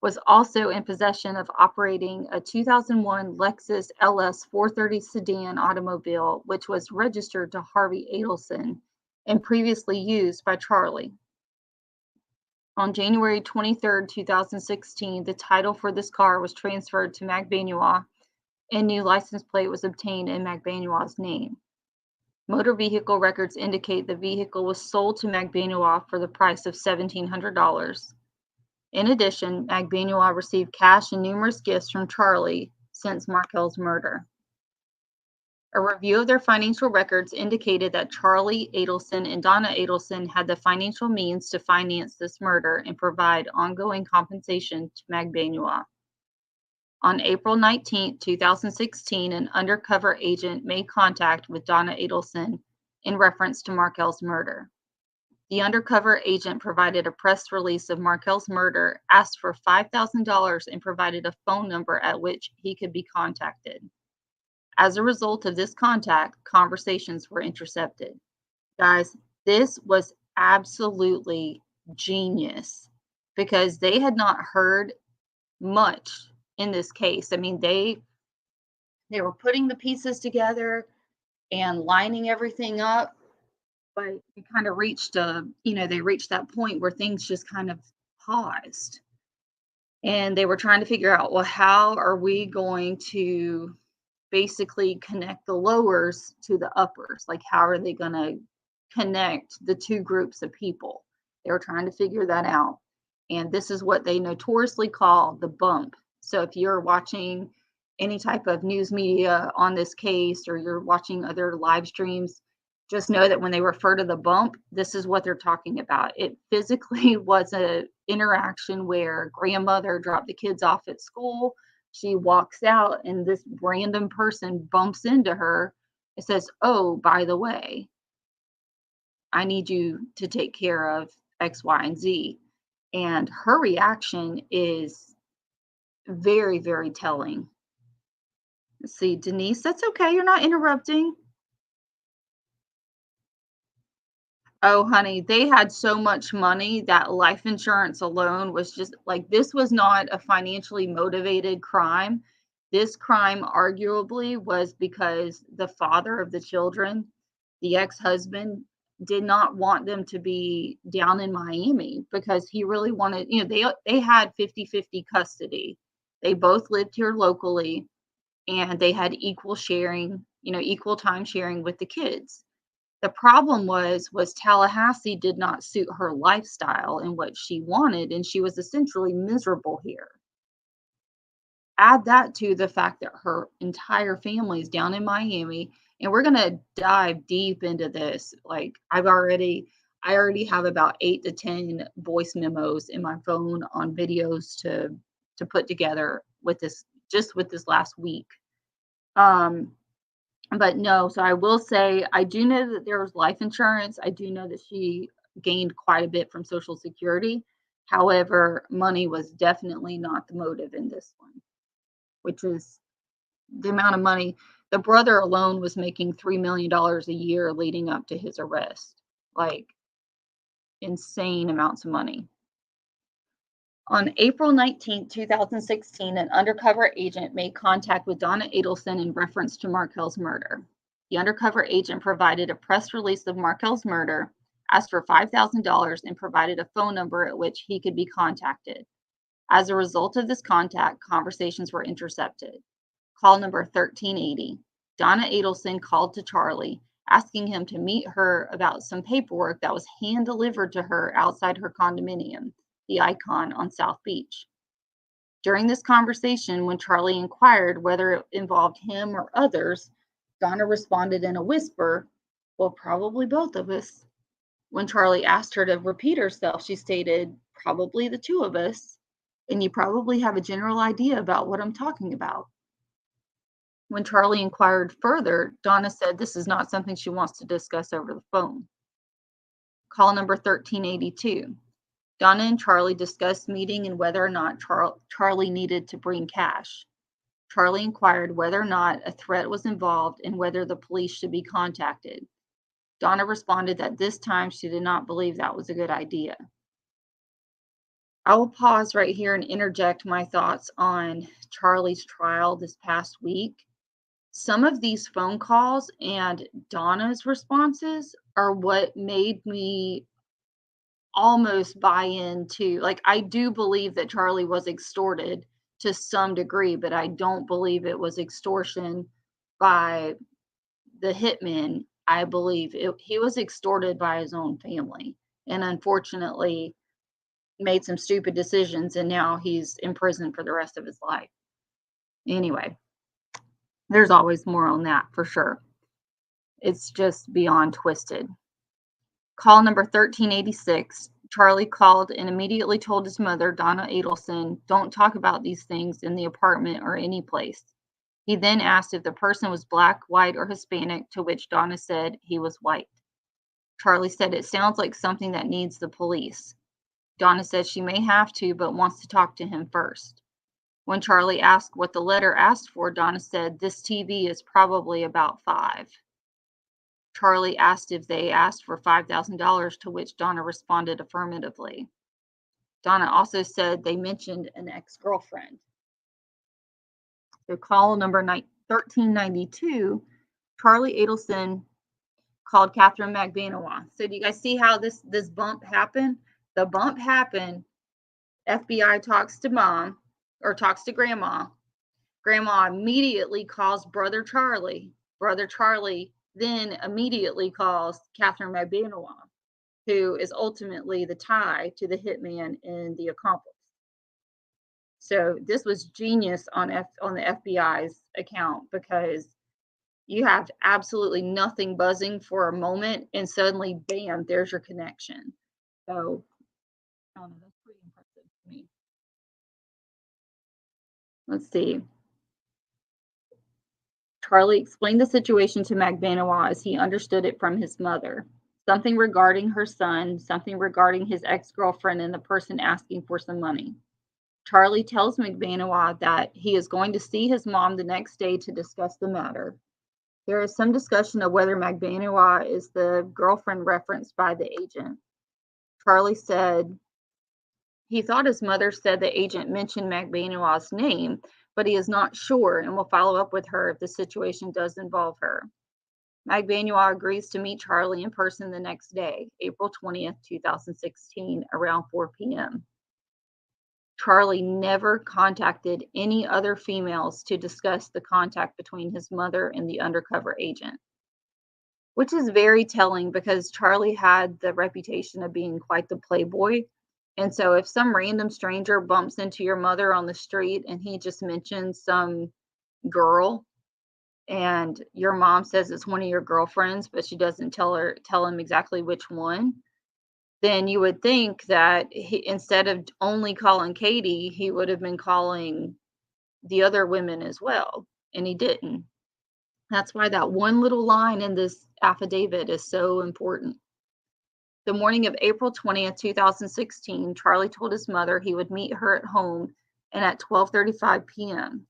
was also in possession of operating a 2001 Lexus LS 430 sedan automobile, which was registered to Harvey Adelson and previously used by Charlie. On January 23, 2016, the title for this car was transferred to Magbanua, and new license plate was obtained in Magbanua's name. Motor vehicle records indicate the vehicle was sold to Magbanua for the price of $1,700. In addition, Magbanua received cash and numerous gifts from Charlie since Markel's murder. A review of their financial records indicated that Charlie Adelson and Donna Adelson had the financial means to finance this murder and provide ongoing compensation to Magbanua. On April 19, 2016, an undercover agent made contact with Donna Adelson in reference to Markel's murder. The undercover agent provided a press release of Markel's murder, asked for $5,000, and provided a phone number at which he could be contacted. As a result of this contact, conversations were intercepted. Guys, this was absolutely genius because they had not heard much in this case. I mean, they were putting the pieces together and lining everything up. But it kind of reached they reached that point where things just kind of paused. And they were trying to figure out, well, how are we going to basically connect the lowers to the uppers? Like, how are they going to connect the two groups of people? They were trying to figure that out. And this is what they notoriously call the bump. So if you're watching any type of news media on this case, or you're watching other live streams, just know that when they refer to the bump, this is what they're talking about. It physically was a interaction where grandmother dropped the kids off at school. She walks out and this random person bumps into her. It says, "Oh, by the way, I need you to take care of X, Y, and Z." And her reaction is very, very telling. Let's see, Denise, that's okay. You're not interrupting. Oh, honey, they had so much money that life insurance alone was just like, this was not a financially motivated crime. This crime arguably was because the father of the children, the ex-husband, did not want them to be down in Miami because he really wanted, they had 50-50 custody. They both lived here locally and they had equal sharing, equal time sharing with the kids. The problem was Tallahassee did not suit her lifestyle and what she wanted, and she was essentially miserable here. Add that to the fact that her entire family is down in Miami, and we're gonna dive deep into this. Like, I already have about 8 to 10 voice memos in my phone on videos to put together with this, just with this last week. Um, But no, so I will say I do know that there was life insurance. I do know that she gained quite a bit from Social Security. However, money was definitely not the motive in this one, which is the amount of money. The brother alone was making $3 million a year leading up to his arrest. Like, insane amounts of money. On April 19th, 2016, an undercover agent made contact with Donna Adelson in reference to Markel's murder. The undercover agent provided a press release of Markel's murder, asked for $5,000, and provided a phone number at which he could be contacted. As a result of this contact, conversations were intercepted. Call number 1380. Donna Adelson called to Charlie, asking him to meet her about some paperwork that was hand delivered to her outside her condominium, the Icon on South Beach. During this conversation, when Charlie inquired whether it involved him or others, Donna responded in a whisper, "Well, probably both of us." When Charlie asked her to repeat herself, she stated, "Probably the two of us, and you probably have a general idea about what I'm talking about." When Charlie inquired further, Donna said this is not something she wants to discuss over the phone. Call number 1382. Donna and Charlie discussed meeting and whether or not Charlie needed to bring cash. Charlie inquired whether or not a threat was involved and whether the police should be contacted. Donna responded that this time she did not believe that was a good idea. I will pause right here and interject my thoughts on Charlie's trial this past week. Some of these phone calls and Donna's responses are what made me almost buy into, like, I do believe that Charlie was extorted to some degree, but I don't believe it was extortion by the hitman. I believe he was extorted by his own family and unfortunately made some stupid decisions, and now he's in prison for the rest of his life. Anyway, there's always more on that for sure. It's just beyond twisted. Call number 1386. Charlie called and immediately told his mother, Donna Adelson, don't talk about these things in the apartment or any place. He then asked if the person was black, white, or Hispanic, to which Donna said he was white. Charlie said it sounds like something that needs the police. Donna said she may have to, but wants to talk to him first. When Charlie asked what the letter asked for, Donna said, this TV is probably about 5. Charlie asked if they asked for $5,000, to which Donna responded affirmatively. Donna also said they mentioned an ex-girlfriend. So call number 1392, Charlie Adelson called Catherine McBanawa. So do you guys see how this bump happened? The bump happened FBI talks to mom or talks to grandma. Grandma immediately calls Brother Charlie. Brother Charlie then immediately calls Catherine Magbanua, who is ultimately the tie to the hitman and the accomplice. So this was genius on the FBI's account, because you have absolutely nothing buzzing for a moment, and suddenly, bam, there's your connection. So, I don't know, that's pretty impressive to me. Let's see. Charlie explained the situation to Magbanua as he understood it from his mother. Something regarding her son, something regarding his ex-girlfriend, and the person asking for some money. Charlie tells Magbanua that he is going to see his mom the next day to discuss the matter. There is some discussion of whether Magbanua is the girlfriend referenced by the agent. Charlie said he thought his mother said the agent mentioned Magbanua's name, but he is not sure and will follow up with her if the situation does involve her. Magbanua agrees to meet Charlie in person the next day, April 20th, 2016, around 4 p.m. Charlie never contacted any other females to discuss the contact between his mother and the undercover agent, which is very telling because Charlie had the reputation of being quite the playboy. And so if some random stranger bumps into your mother on the street and he just mentions some girl, and your mom says it's one of your girlfriends, but she doesn't tell him exactly which one, then you would think that he, instead of only calling Katie, he would have been calling the other women as well, and he didn't. That's why that one little line in this affidavit is so important. The morning of April 20th, 2016, Charlie told his mother he would meet her at home and at 12:35 p.m.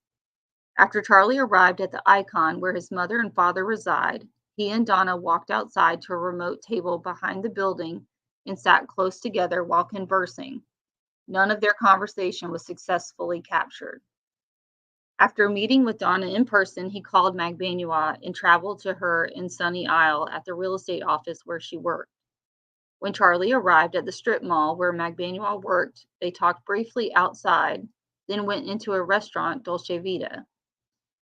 After Charlie arrived at the Icon where his mother and father reside, he and Donna walked outside to a remote table behind the building and sat close together while conversing. None of their conversation was successfully captured. After meeting with Donna in person, he called Magbanua and traveled to her in Sunny Isle at the real estate office where she worked. When Charlie arrived at the strip mall where Magbanua worked, they talked briefly outside, then went into a restaurant, Dolce Vita,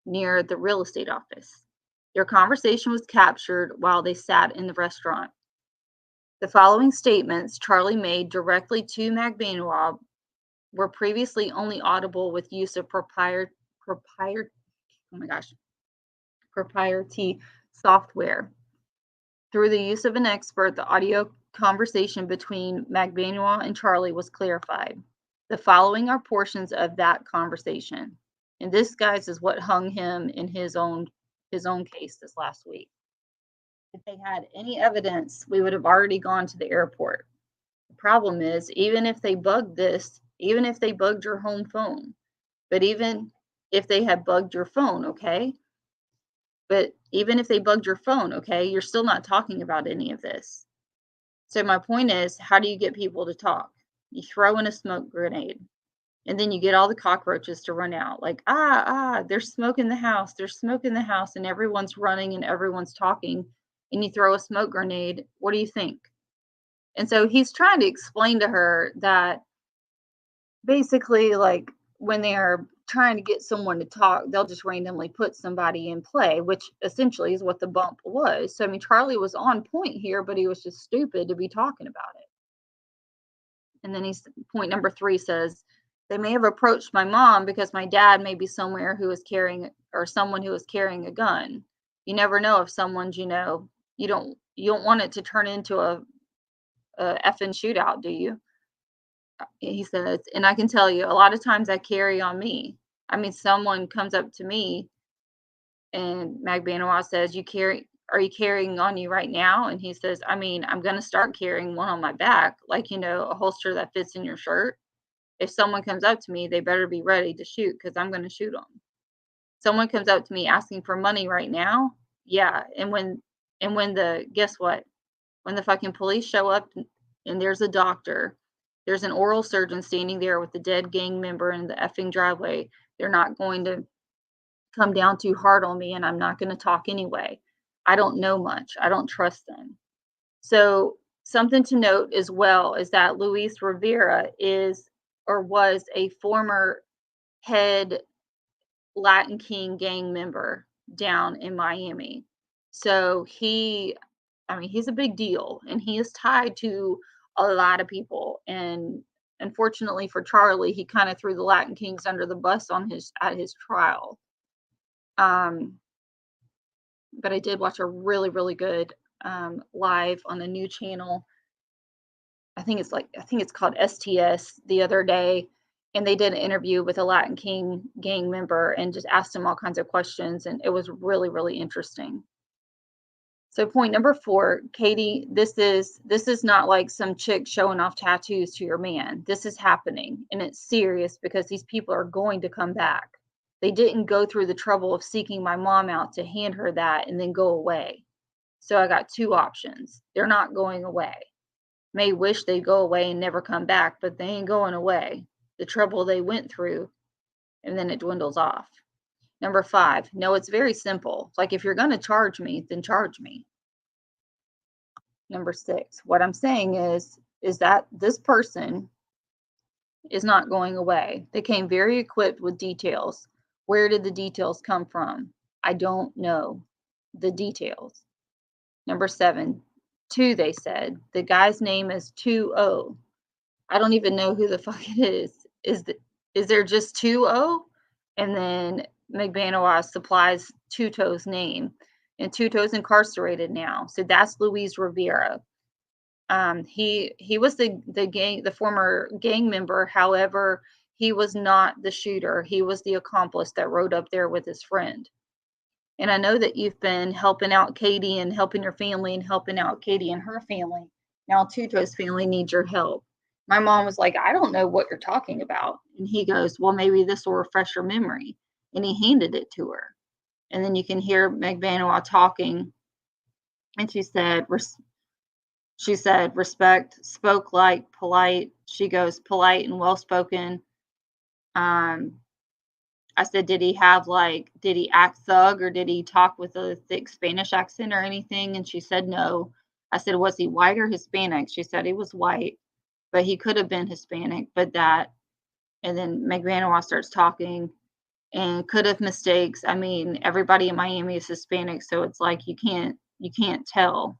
near the real estate office. Their conversation was captured while they sat in the restaurant. The following statements Charlie made directly to Magbanua were previously only audible with use of proprietary software. Through the use of an expert, the audio conversation between Magbanua and Charlie was clarified. The following are portions of that conversation. And this, guys, is what hung him in his own case this last week. If they had any evidence, we would have already gone to the airport. The problem is, even if they bugged your home phone, but even if they had bugged your phone, okay? But even if they bugged your phone, okay, you're still not talking about any of this. So my point is, how do you get people to talk? You throw in a smoke grenade, and then you get all the cockroaches to run out. Like, there's smoke in the house. There's smoke in the house, and everyone's running and everyone's talking, and you throw a smoke grenade. What do you think? And so he's trying to explain to her that basically, like, when they are trying to get someone to talk, they'll just randomly put somebody in play, which essentially is what the bump was. So, I mean, Charlie was on point here, but he was just stupid to be talking about it. And then point number 3 says, they may have approached my mom because my dad may be somewhere who is carrying, or someone who is carrying a gun. You never know if someone's, you don't want it to turn into a effing shootout, do you? He says, and I can tell you, a lot of times I carry on me. I mean, someone comes up to me and Magbanua says, are you carrying on you right now? And he says, I mean, I'm going to start carrying one on my back, like, a holster that fits in your shirt. If someone comes up to me, they better be ready to shoot because I'm going to shoot them. Someone comes up to me asking for money right now. Yeah. Guess what? When the fucking police show up and there's a doctor, there's an oral surgeon standing there with the dead gang member in the effing driveway, they're not going to come down too hard on me, and I'm not going to talk anyway. I don't know much. I don't trust them. So something to note as well is that Luis Rivera is or was a former head Latin King gang member down in Miami. So he's a big deal, and he is tied to a lot of people. And unfortunately for Charlie, he kind of threw the Latin Kings under the bus at his trial. But I did watch a really, really good live on a new channel. I think it's called STS the other day, and they did an interview with a Latin King gang member and just asked him all kinds of questions, and it was really, really interesting. So point number 4, Katie, this is not like some chick showing off tattoos to your man. This is happening, and it's serious because these people are going to come back. They didn't go through the trouble of seeking my mom out to hand her that and then go away. So I got 2 options. They're not going away. May wish they'd go away and never come back, but they ain't going away. The trouble they went through, and then it dwindles off. Number 5, no, it's very simple. Like, if you're going to charge me, then charge me. Number 6, what I'm saying is that this person is not going away. They came very equipped with details. Where did the details come from? I don't know the details. Number 7, 2, they said. The guy's name is 2-0. I don't even know who the fuck it is. Is there just 2-0? And then McBanois supplies Tuto's name. And Tuto's incarcerated now. So that's Luis Rivera. He was the former gang member. However, he was not the shooter. He was the accomplice that rode up there with his friend. And I know that you've been helping out Katie and helping your family and helping out Katie and her family. Now Tuto's family needs your help. My mom was like, I don't know what you're talking about. And he goes, well, maybe this will refresh your memory. And he handed it to her. And then you can hear McBanois talking. And she said, respect, spoke like, polite. She goes, polite and well-spoken. I said, did he act thug, or did he talk with a thick Spanish accent or anything? And she said, no. I said, was he white or Hispanic? She said he was white, but he could have been Hispanic, and then McBanois starts talking and could have mistakes. I mean, everybody in Miami is Hispanic, so it's like you can't tell.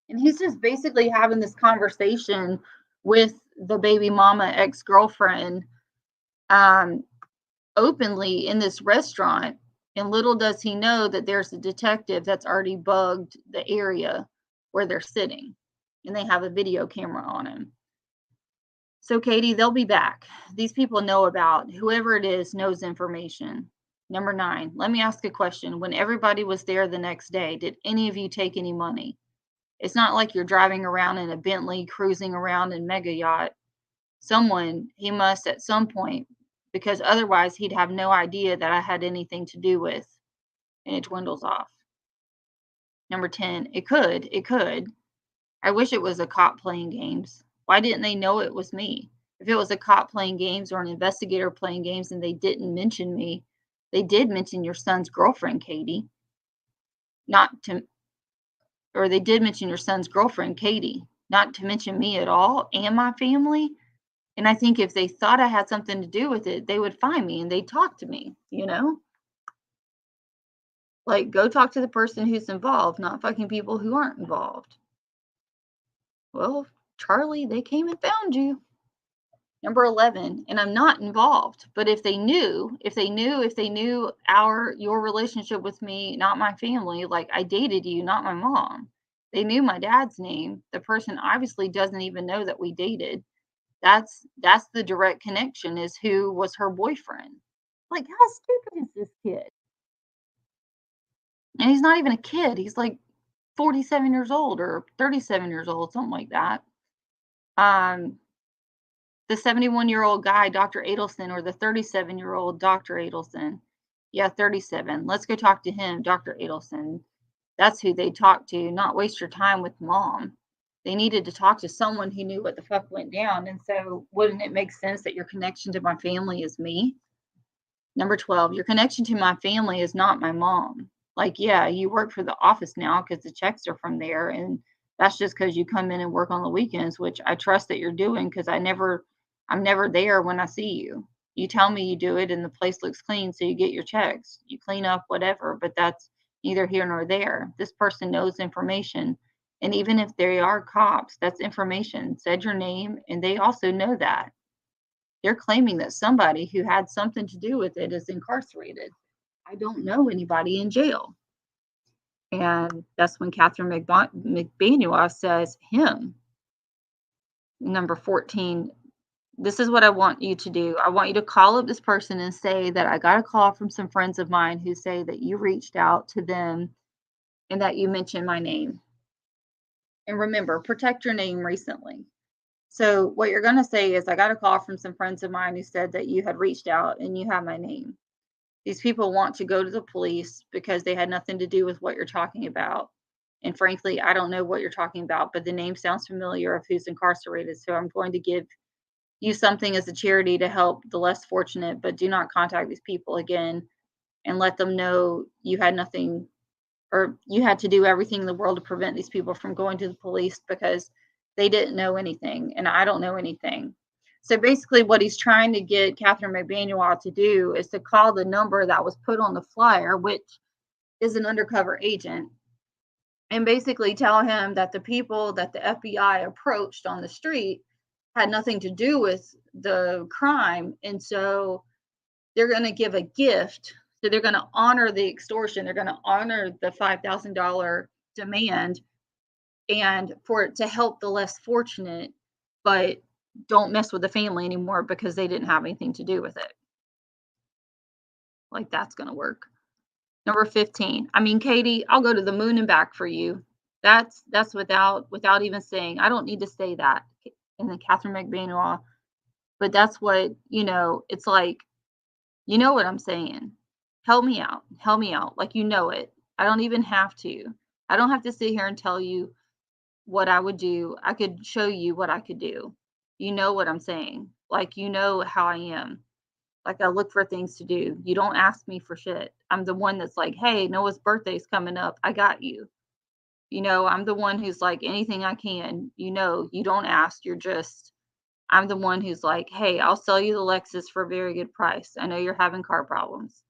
And he's just basically having this conversation with the baby mama ex-girlfriend, openly in this restaurant, and little does he know that there's a detective that's already bugged the area where they're sitting, and they have a video camera on him. So Katie, they'll be back. These people know about, whoever it is knows information. Number 9, let me ask a question. When everybody was there the next day, did any of you take any money? It's not like you're driving around in a Bentley, cruising around in mega yacht. He must at some point, because otherwise he'd have no idea that I had anything to do with, and it dwindles off. Number 10, it could. I wish it was a cop playing games. Why didn't they know it was me? If it was a cop playing games or an investigator playing games and they didn't mention me, they did mention your son's girlfriend, Katie. They did mention your son's girlfriend, Katie, not to mention me at all and my family. And I think if they thought I had something to do with it, they would find me and they'd talk to me, Like, go talk to the person who's involved, not fucking people who aren't involved. Well, Charlie, they came and found you. Number 11, and I'm not involved, but if they knew your relationship with me, not my family, like I dated you, not my mom. They knew my dad's name. The person obviously doesn't even know that we dated. That's the direct connection, is who was her boyfriend. Like, how stupid is this kid? And he's not even a kid. He's like 47 years old or 37 years old, something like that. The 71-year-old guy, Dr. Adelson, or the 37-year-old Dr. Adelson. Yeah, 37. Let's go talk to him, Dr. Adelson. That's who they talk to, not waste your time with mom. They needed to talk to someone who knew what the fuck went down. And so wouldn't it make sense that your connection to my family is me? Number 12, your connection to my family is not my mom. Like, yeah, you work for the office now because the checks are from there. And that's just because you come in and work on the weekends, which I trust that you're doing, because I never I'm never there when I see you. You tell me you do it and the place looks clean, so you get your checks. You clean up, whatever, but that's neither here nor there. This person knows information. And even if they are cops, that's information. Said your name, and they also know that. They're claiming that somebody who had something to do with it is incarcerated. I don't know anybody in jail. And that's when Catherine McBanuel says, him. Number 14, this is what I want you to do. I want you to call up this person and say that I got a call from some friends of mine who say that you reached out to them and that you mentioned my name. And remember, protect your name recently. So what you're going to say is, I got a call from some friends of mine who said that you had reached out and you have my name. These people want to go to the police because they had nothing to do with what you're talking about. And frankly, I don't know what you're talking about, but the name sounds familiar of who's incarcerated. So I'm going to give you something as a charity to help the less fortunate, but do not contact these people again and let them know you had nothing, or you had to do everything in the world to prevent these people from going to the police because they didn't know anything and I don't know anything. So basically what he's trying to get Catherine McBanuel to do is to call the number that was put on the flyer, which is an undercover agent, and basically tell him that the people that the FBI approached on the street had nothing to do with the crime. And so they're going to give a gift. So they're going to honor the extortion. They're going to honor the $5,000 demand and for it to help the less fortunate, but don't mess with the family anymore because they didn't have anything to do with it. Like, that's going to work. Number 15. I mean, Katie, I'll go to the moon and back for you. That's without even saying, I don't need to say that in the Catherine McBanuel, but that's what, it's like, you know what I'm saying. Help me out. Help me out. Like, you know it. I don't even have to. I don't have to sit here and tell you what I would do. I could show you what I could do. You know what I'm saying. Like, you know how I am. Like, I look for things to do. You don't ask me for shit. I'm the one that's like, hey, Noah's birthday's coming up. I got you. I'm the one who's like, anything I can. You don't ask. I'm the one who's like, hey, I'll sell you the Lexus for a very good price. I know you're having car problems.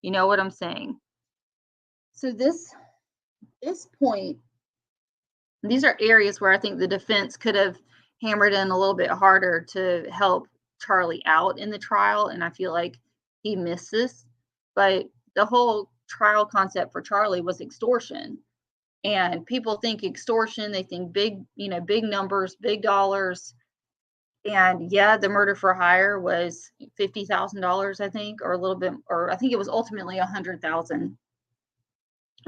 You know what I'm saying? So this point, these are areas where I think the defense could have hammered in a little bit harder to help Charlie out in the trial. And I feel like he missed this. But the whole trial concept for Charlie was extortion. And people think extortion, they think big numbers, big dollars. And yeah, the murder for hire was $50,000, I think, or a little bit, or I think it was ultimately $100,000.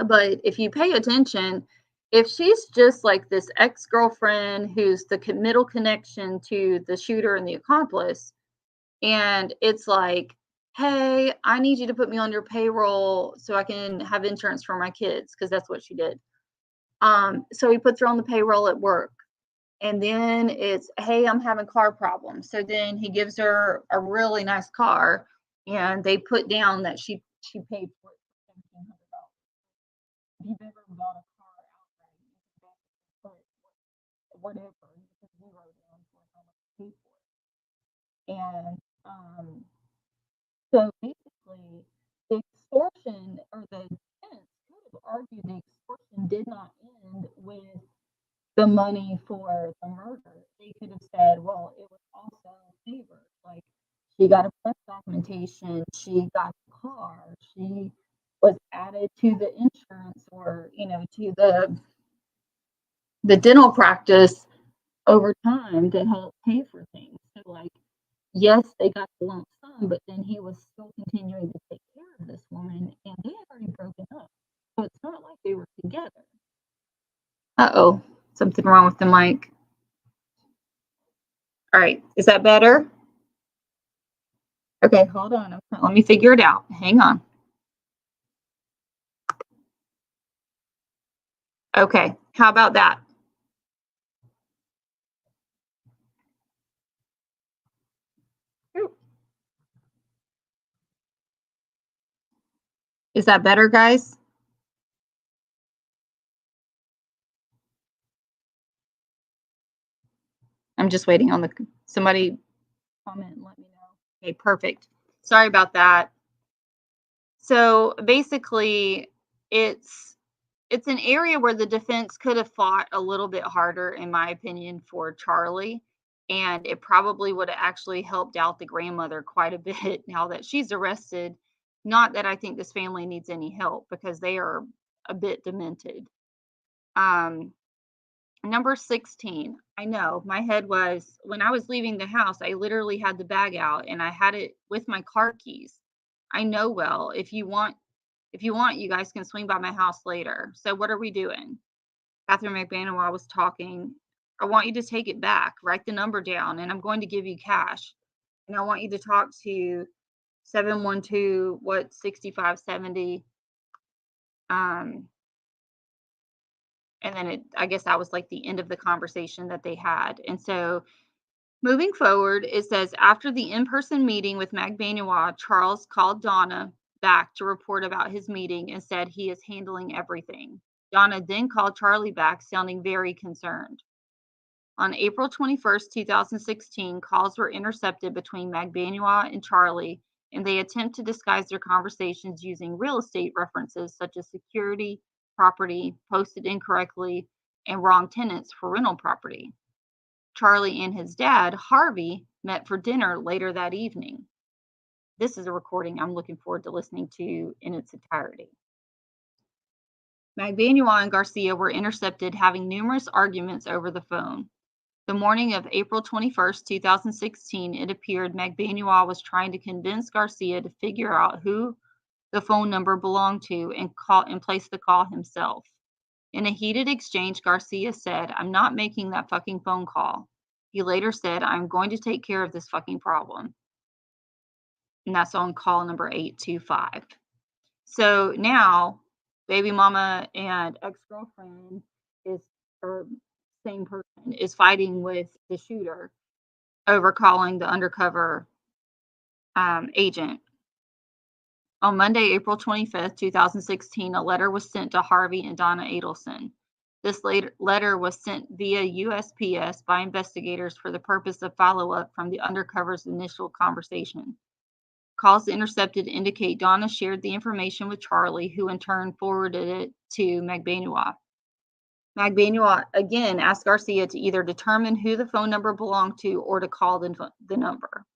But if you pay attention, if she's just like this ex-girlfriend who's the middle connection to the shooter and the accomplice, and it's like, hey, I need you to put me on your payroll so I can have insurance for my kids, because that's what she did. So he puts her on the payroll at work. And then it's, hey, I'm having car problems. So then he gives her a really nice car, and they put down that she paid for it for $1,700. If you've ever bought a car outright, you can basically put whatever, you put zero down for how much you pay for it. And so basically, the extortion, or the defense could have argued the extortion did not end with the money for the murder. They could have said, well, it was also favored. Like, she got a press documentation, she got a car, she was added to the insurance, or to the dental practice over time to help pay for things. So, like, yes, they got the lump sum, but then he was still continuing to take care of this woman, and they had already broken up. So it's not like they were together. Uh-oh, something wrong with the mic. All right, is that better? Okay, hold on. Let me figure it out. Hang on. Okay, how about that? Is that better, guys? I'm just waiting on somebody comment and let me know. Okay, perfect. Sorry about that. So basically, it's an area where the defense could have fought a little bit harder, in my opinion, for Charlie. And it probably would have actually helped out the grandmother quite a bit now that she's arrested. Not that I think this family needs any help because they are a bit demented. Number 16. I know my head was, when I was leaving the house, I literally had the bag out and I had it with my car keys. I know, well, if you want, you guys can swing by my house later. So what are we doing? Catherine McBanois was talking. I want you to take it back, write the number down, and I'm going to give you cash. And I want you to talk to 712, 6570. And then I guess that was like the end of the conversation that they had. And so moving forward, it says, after the in-person meeting with McBanois, Charles called Donna back to report about his meeting and said he is handling everything. Donna then called Charlie back, sounding very concerned. On April 21st, 2016, calls were intercepted between McBanois and Charlie, and they attempt to disguise their conversations using real estate references such as security, property, posted incorrectly, and wrong tenants for rental property. Charlie and his dad, Harvey, met for dinner later that evening. This is a recording I'm looking forward to listening to in its entirety. McBanois and Garcia were intercepted having numerous arguments over the phone. The morning of April 21st, 2016, it appeared McBanois was trying to convince Garcia to figure out who the phone number belonged to and place the call himself. In a heated exchange, Garcia said, "I'm not making that fucking phone call." He later said, "I'm going to take care of this fucking problem." And that's on call number 825. So now, baby mama and ex-girlfriend or same person, is fighting with the shooter over calling the undercover agent. On Monday, April 25th, 2016, a letter was sent to Harvey and Donna Adelson. This letter was sent via USPS by investigators for the purpose of follow-up from the undercover's initial conversation. Calls intercepted indicate Donna shared the information with Charlie, who in turn forwarded it to McBanois. McBanois again asked Garcia to either determine who the phone number belonged to or to call the number.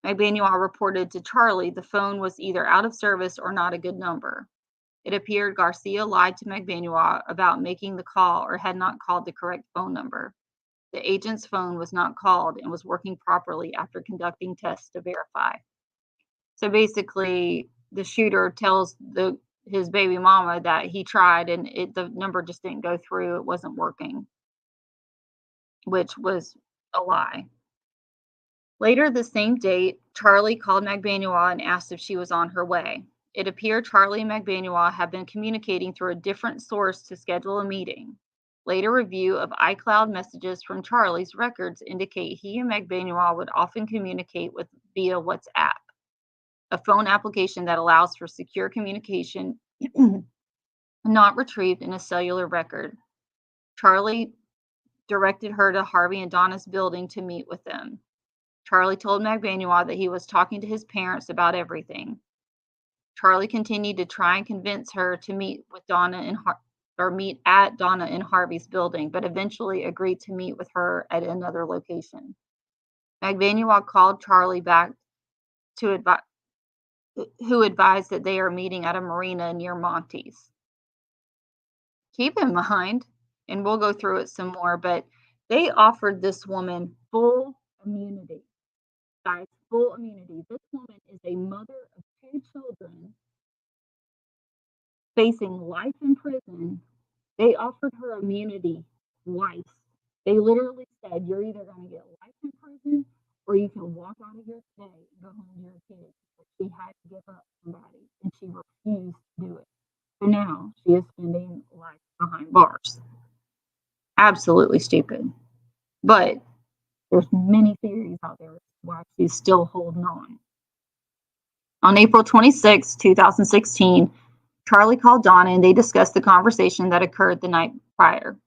McBanois reported to Charlie the phone was either out of service or not a good number. It appeared Garcia lied to McBanois about making the call or had not called the correct phone number. The agent's phone was not called and was working properly after conducting tests to verify. So basically, the shooter tells his baby mama that he tried and the number just didn't go through. It wasn't working, which was a lie. Later the same date, Charlie called McBanois and asked if she was on her way. It appeared Charlie and McBanois had been communicating through a different source to schedule a meeting. Later review of iCloud messages from Charlie's records indicate he and McBanois would often communicate via WhatsApp, a phone application that allows for secure communication not retrieved in a cellular record. Charlie directed her to Harvey and Donna's building to meet with them. Charlie told McBanois that he was talking to his parents about everything. Charlie continued to try and convince her to meet with meet at Donna and Harvey's building, but eventually agreed to meet with her at another location. McBanois called Charlie back who advised that they are meeting at a marina near Monty's. Keep in mind, and we'll go through it some more, but they offered this woman full immunity. Guys, full immunity. This woman is a mother of 2 children facing life in prison. They offered her immunity twice. They literally said, you're either going to get life in prison or you can walk out of here today and go home to your kids. But she had to give up somebody, and she refused to do it. So now she is spending life behind bars. Absolutely stupid. But there's many theories out there why she's still holding on. On April 26, 2016, Charlie called Donna and they discussed the conversation that occurred the night prior.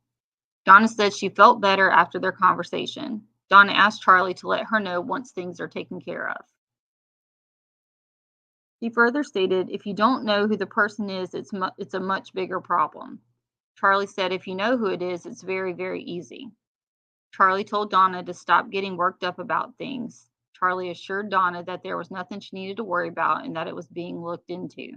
Donna said she felt better after their conversation. Donna asked Charlie to let her know once things are taken care of. He further stated, if you don't know who the person is, it's a much bigger problem. Charlie said, if you know who it is, it's very, very easy. Charlie told Donna to stop getting worked up about things. Charlie assured Donna that there was nothing she needed to worry about and that it was being looked into.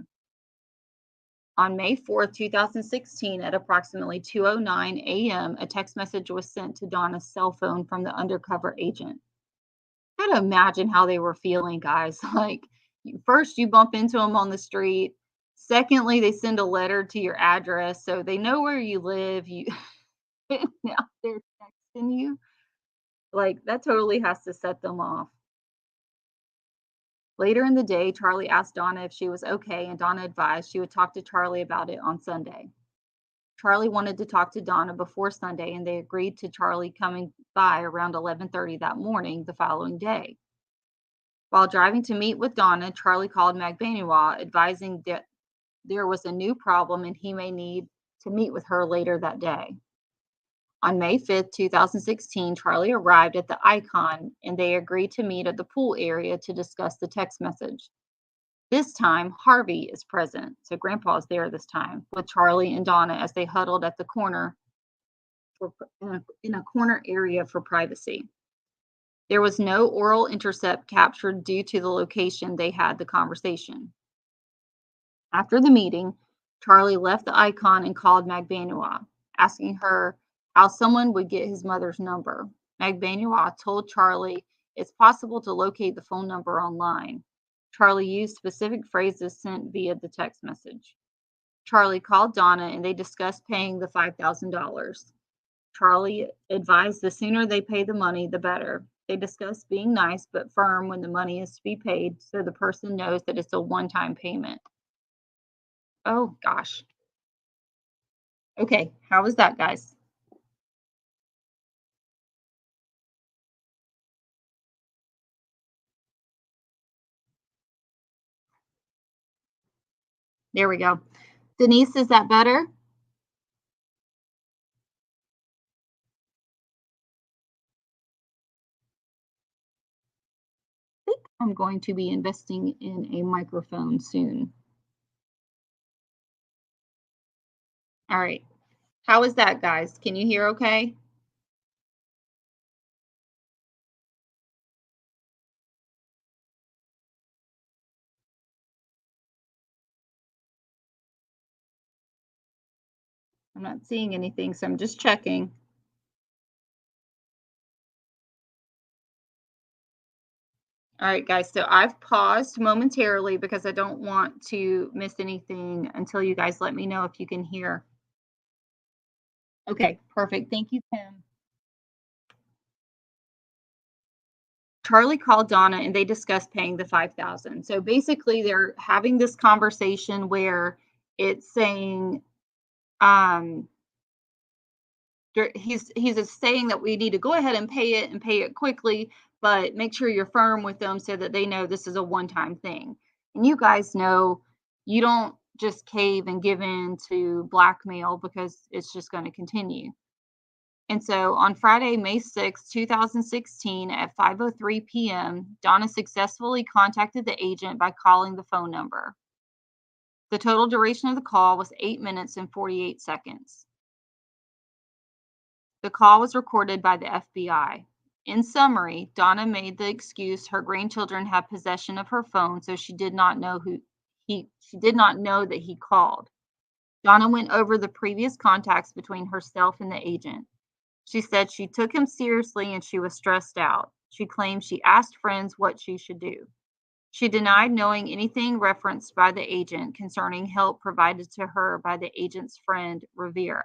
On May 4th, 2016, at approximately 2:09 a.m., a text message was sent to Donna's cell phone from the undercover agent. I gotta imagine how they were feeling, guys. Like, first, you bump into them on the street. Secondly, they send a letter to your address so they know where you live. Now they're texting you. Like, that totally has to set them off. Later in the day, Charlie asked Donna if she was okay, and Donna advised she would talk to Charlie about it on Sunday. Charlie wanted to talk to Donna before Sunday, and they agreed to Charlie coming by around 11:30 that morning the following day. While driving to meet with Donna, Charlie called Magbanua, advising that there was a new problem and he may need to meet with her later that day. On May 5th, 2016, Charlie arrived at the Icon and they agreed to meet at the pool area to discuss the text message. This time, Harvey is present, so Grandpa's there this time, with Charlie and Donna as they huddled at the corner in a corner area for privacy. There was no oral intercept captured due to the location they had the conversation. After the meeting, Charlie left the Icon and called Magbanua, asking her how someone would get his mother's number. Magbanua told Charlie it's possible to locate the phone number online. Charlie used specific phrases sent via the text message. Charlie called Donna and they discussed paying the $5,000. Charlie advised the sooner they pay the money, the better. They discussed being nice but firm when the money is to be paid so the person knows that it's a one-time payment. Oh, gosh. Okay, how was that, guys? There we go. Denise, is that better? I think I'm going to be investing in a microphone soon. All right. How is that, guys? Can you hear okay? I'm not seeing anything, so I'm just checking. All right, guys, so I've paused momentarily because I don't want to miss anything until you guys let me know if you can hear. Okay, perfect. Thank you, Tim. Charlie called Donna and they discussed paying the 5,000. So basically they're having this conversation where it's saying um he's just saying that we need to go ahead and pay it quickly, but make sure you're firm with them so that they know this is a one-time thing. And you guys know you don't just cave and give in to blackmail because it's just going to continue. And so on Friday, May 6, 2016 at 5:03 p.m., Donna successfully contacted the agent by calling the phone number. The total duration of the call was 8 minutes and 48 seconds. The call was recorded by the FBI. In summary, Donna made the excuse her grandchildren had possession of her phone, so she did not know that he called. Donna went over the previous contacts between herself and the agent. She said she took him seriously and she was stressed out. She claimed she asked friends what she should do. She denied knowing anything referenced by the agent concerning help provided to her by the agent's friend, Rivera.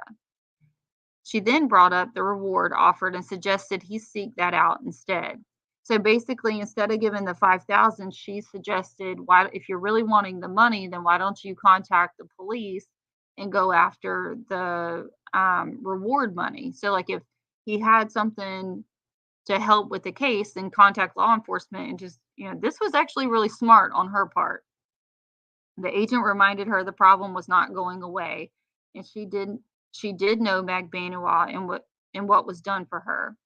She then brought up the reward offered and suggested he seek that out instead. So basically, instead of giving the 5,000, she suggested, why, if you're really wanting the money, then why don't you contact the police and go after the reward money? So, like, if he had something to help with the case, then contact law enforcement and just, this was actually really smart on her part. The agent reminded her the problem was not going away, and she did know Magbanua and what was done for her.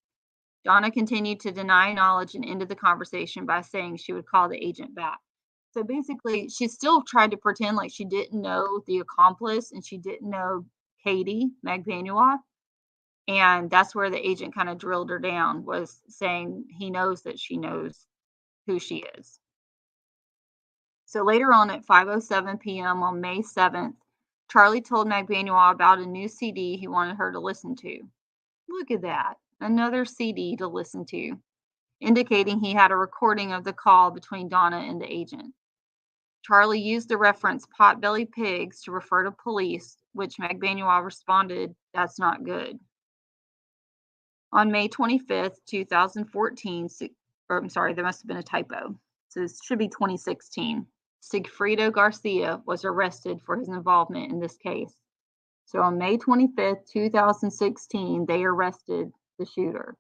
Donna continued to deny knowledge and ended the conversation by saying she would call the agent back. So basically, she still tried to pretend like she didn't know the accomplice and she didn't know Katie Magbanua. And that's where the agent kind of drilled her down, was saying he knows that she knows who she is. So later on at 5:07 p.m. on May 7th, Charlie told Magbanua about a new CD he wanted her to listen to. Look at that, another CD to listen to, indicating he had a recording of the call between Donna and the agent. Charlie used the reference potbelly pigs to refer to police, which Magbanua responded, "That's not good." On May 25th, 2014, or I'm sorry, there must have been a typo. So this should be 2016. Sigfredo Garcia was arrested for his involvement in this case. So on May 25th, 2016, they arrested the shooter.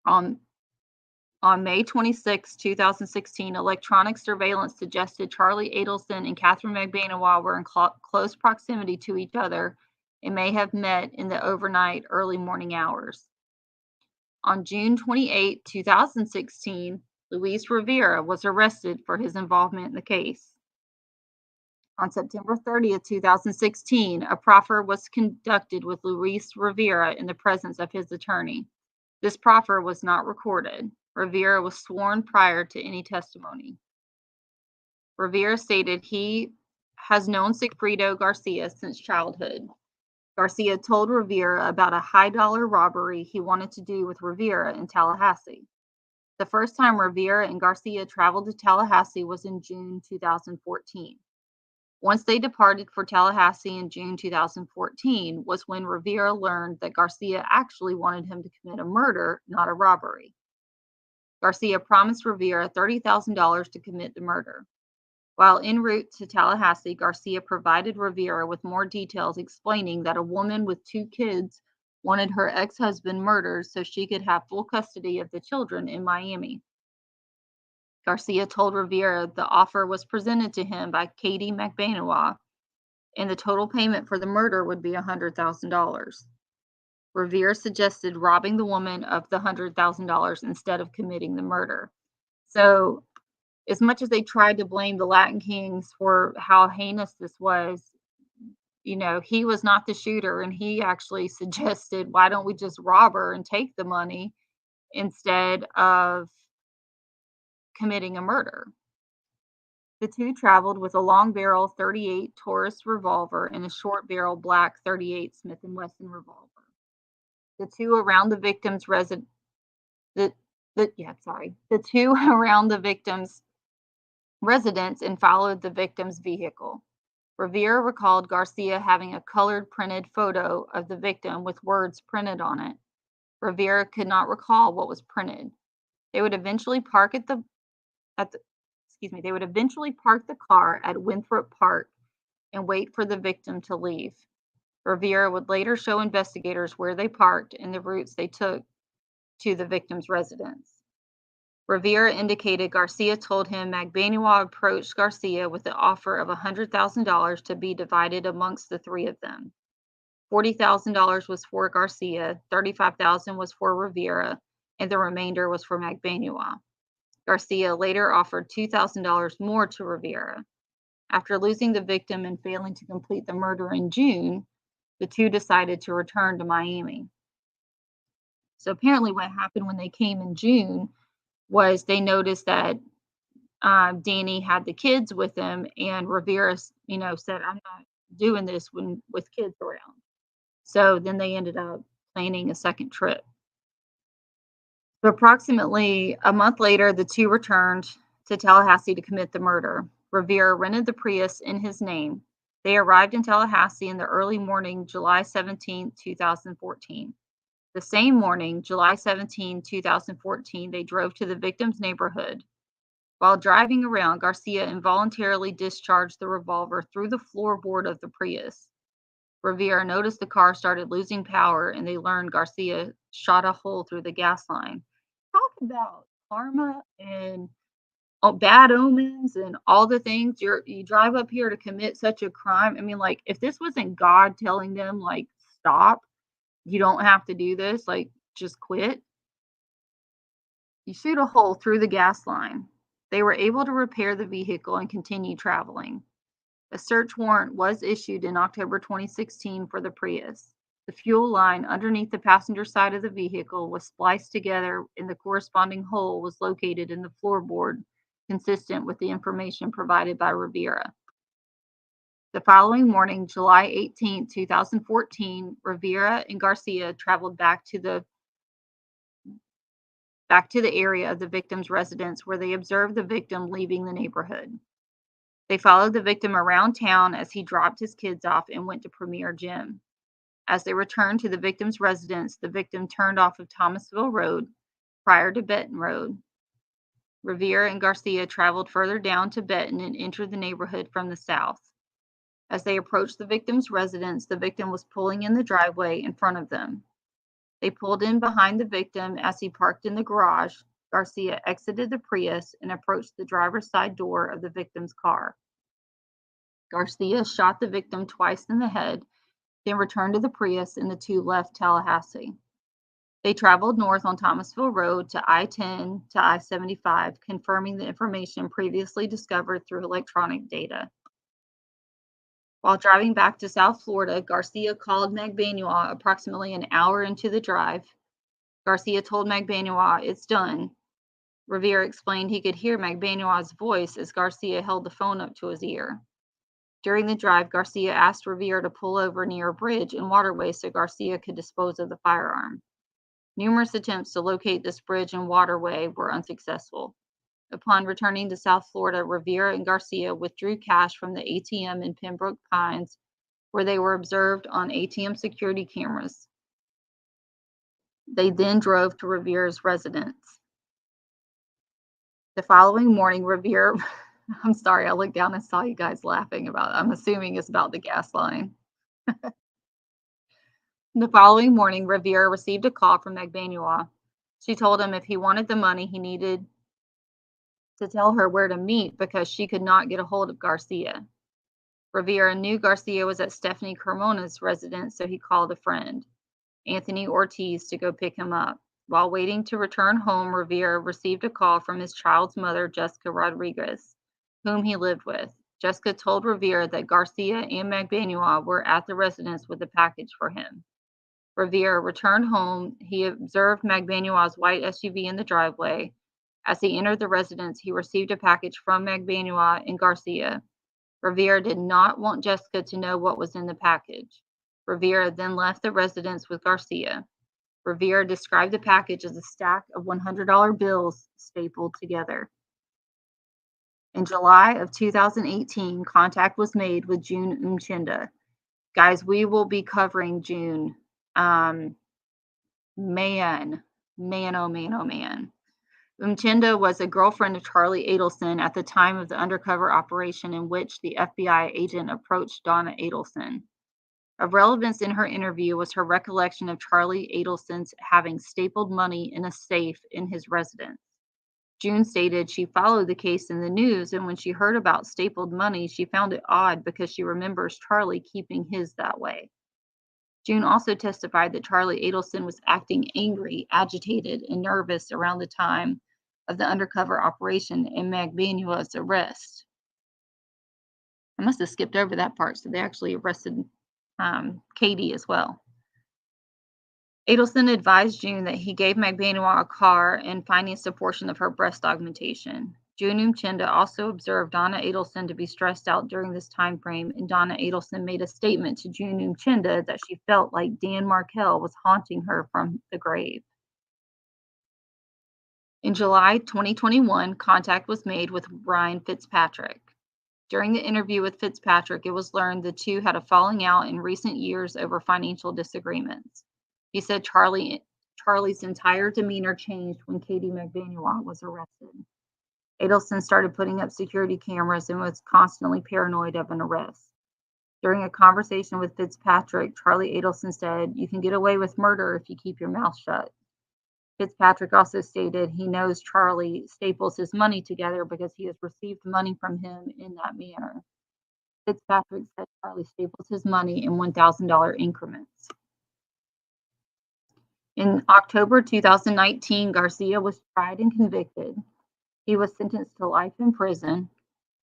On May 26, 2016, electronic surveillance suggested Charlie Adelson and Catherine Magbanua were in close proximity to each other and may have met in the overnight early morning hours. On June 28, 2016, Luis Rivera was arrested for his involvement in the case. On September 30th, 2016, a proffer was conducted with Luis Rivera in the presence of his attorney. This proffer was not recorded. Rivera was sworn prior to any testimony. Rivera stated he has known Sigfredo Garcia since childhood. Garcia told Rivera about a high-dollar robbery he wanted to do with Rivera in Tallahassee. The first time Rivera and Garcia traveled to Tallahassee was in June 2014. Once they departed for Tallahassee in June 2014 was when Rivera learned that Garcia actually wanted him to commit a murder, not a robbery. Garcia promised Rivera $30,000 to commit the murder. While en route to Tallahassee, Garcia provided Rivera with more details explaining that a woman with 2 kids wanted her ex-husband murdered so she could have full custody of the children in Miami. Garcia told Rivera the offer was presented to him by Katie Magbanua, and the total payment for the murder would be $100,000. Rivera suggested robbing the woman of the $100,000 instead of committing the murder. So, as much as they tried to blame the Latin Kings for how heinous this was, he was not the shooter, and he actually suggested, why don't we just rob her and take the money instead of committing a murder. The two traveled with a long barrel 38 Taurus revolver and a short barrel black 38 Smith & Wesson revolver. The two around the victim's residence and followed the victim's vehicle. Rivera recalled Garcia having a colored printed photo of the victim with words printed on it. Rivera could not recall what was printed. They would eventually park the car at Winthrop Park and wait for the victim to leave. Rivera would later show investigators where they parked and the routes they took to the victim's residence. Rivera indicated Garcia told him Magbanua approached Garcia with the offer of $100,000 to be divided amongst the 3 of them. $40,000 was for Garcia, $35,000 was for Rivera, and the remainder was for Magbanua. Garcia later offered $2,000 more to Rivera. After losing the victim and failing to complete the murder in June, the two decided to return to Miami. So apparently what happened when they came in June was they noticed that Danny had the kids with him, and Rivera, said, "I'm not doing this with kids around." So then they ended up planning a second trip. So approximately a month later, the two returned to Tallahassee to commit the murder. Rivera rented the Prius in his name. They arrived in Tallahassee in the early morning, July 17, 2014. The same morning, July 17, 2014, they drove to the victim's neighborhood. While driving around, Garcia involuntarily discharged the revolver through the floorboard of the Prius. Rivera noticed the car started losing power, and they learned Garcia shot a hole through the gas line. Talk about karma and bad omens and all the things. You drive up here to commit such a crime. I mean, like, if this wasn't God telling them, like, stop, you don't have to do this, like, just quit. You shoot a hole through the gas line. They were able to repair the vehicle and continue traveling. A search warrant was issued in October 2016 for the Prius. The fuel line underneath the passenger side of the vehicle was spliced together, and the corresponding hole was located in the floorboard, consistent with the information provided by Rivera. The following morning, July 18, 2014, Rivera and Garcia traveled back to the area of the victim's residence, where they observed the victim leaving the neighborhood. They followed the victim around town as he dropped his kids off and went to Premier Gym. As they returned to the victim's residence, the victim turned off of Thomasville Road prior to Benton Road. Rivera and Garcia traveled further down to Benton and entered the neighborhood from the south. As they approached the victim's residence, the victim was pulling in the driveway in front of them. They pulled in behind the victim as he parked in the garage. Garcia exited the Prius and approached the driver's side door of the victim's car. Garcia shot the victim twice in the head, then returned to the Prius, and the two left Tallahassee. They traveled north on Thomasville Road to I-10 to I-75, confirming the information previously discovered through electronic data. While driving back to South Florida, Garcia called Magbanua approximately an hour into the drive. Garcia told Magbanua, "It's done." Rivera explained he could hear Magbanua's voice as Garcia held the phone up to his ear. During the drive, Garcia asked Rivera to pull over near a bridge and waterway so Garcia could dispose of the firearm. Numerous attempts to locate this bridge and waterway were unsuccessful. Upon returning to South Florida, Rivera and Garcia withdrew cash from the ATM in Pembroke Pines, where they were observed on ATM security cameras. They then drove to Rivera's residence. The following morning, Rivera, I'm sorry, I looked down and saw you guys laughing about it. I'm assuming it's about the gas line. The following morning, Rivera received a call from Magbanua. She told him if he wanted the money, he needed to tell her where to meet because she could not get a hold of Garcia. Rivera knew Garcia was at Stephanie Carmona's residence, so he called a friend, Anthony Ortiz, to go pick him up. While waiting to return home, Rivera received a call from his child's mother, Jessica Rodriguez, whom he lived with. Jessica told Rivera that Garcia and Magbanua were at the residence with a package for him. Rivera returned home. He observed Magbanua's white SUV in the driveway. As he entered the residence, he received a package from Magbanua and Garcia. Rivera did not want Jessica to know what was in the package. Rivera then left the residence with Garcia. Rivera described the package as a stack of $100 bills stapled together. In July of 2018, contact was made with June Umchinda. Guys, we will be covering June. Man. Umchinda was a girlfriend of Charlie Adelson at the time of the undercover operation in which the FBI agent approached Donna Adelson. Of relevance in her interview was her recollection of Charlie Adelson's having stapled money in a safe in his residence. June stated she followed the case in the news, and when she heard about stapled money, she found it odd because she remembers Charlie keeping his that way. June also testified that Charlie Adelson was acting angry, agitated, and nervous around the time of the undercover operation and Magbanua's arrest. I must have skipped over that part, so they actually arrested Katie as well. Adelson advised June that he gave Magbanua a car and financed a portion of her breast augmentation. June Umchinda also observed Donna Adelson to be stressed out during this time frame, and Donna Adelson made a statement to June Umchinda that she felt like Dan Markel was haunting her from the grave. In July 2021, contact was made with Ryan Fitzpatrick. During the interview with Fitzpatrick, it was learned the two had a falling out in recent years over financial disagreements. He said Charlie's entire demeanor changed when Katie Magbanua was arrested. Adelson started putting up security cameras and was constantly paranoid of an arrest. During a conversation with Fitzpatrick, Charlie Adelson said, "You can get away with murder if you keep your mouth shut." Fitzpatrick also stated he knows Charlie staples his money together because he has received money from him in that manner. Fitzpatrick said Charlie staples his money in $1,000 increments. In October 2019, Garcia was tried and convicted. He was sentenced to life in prison.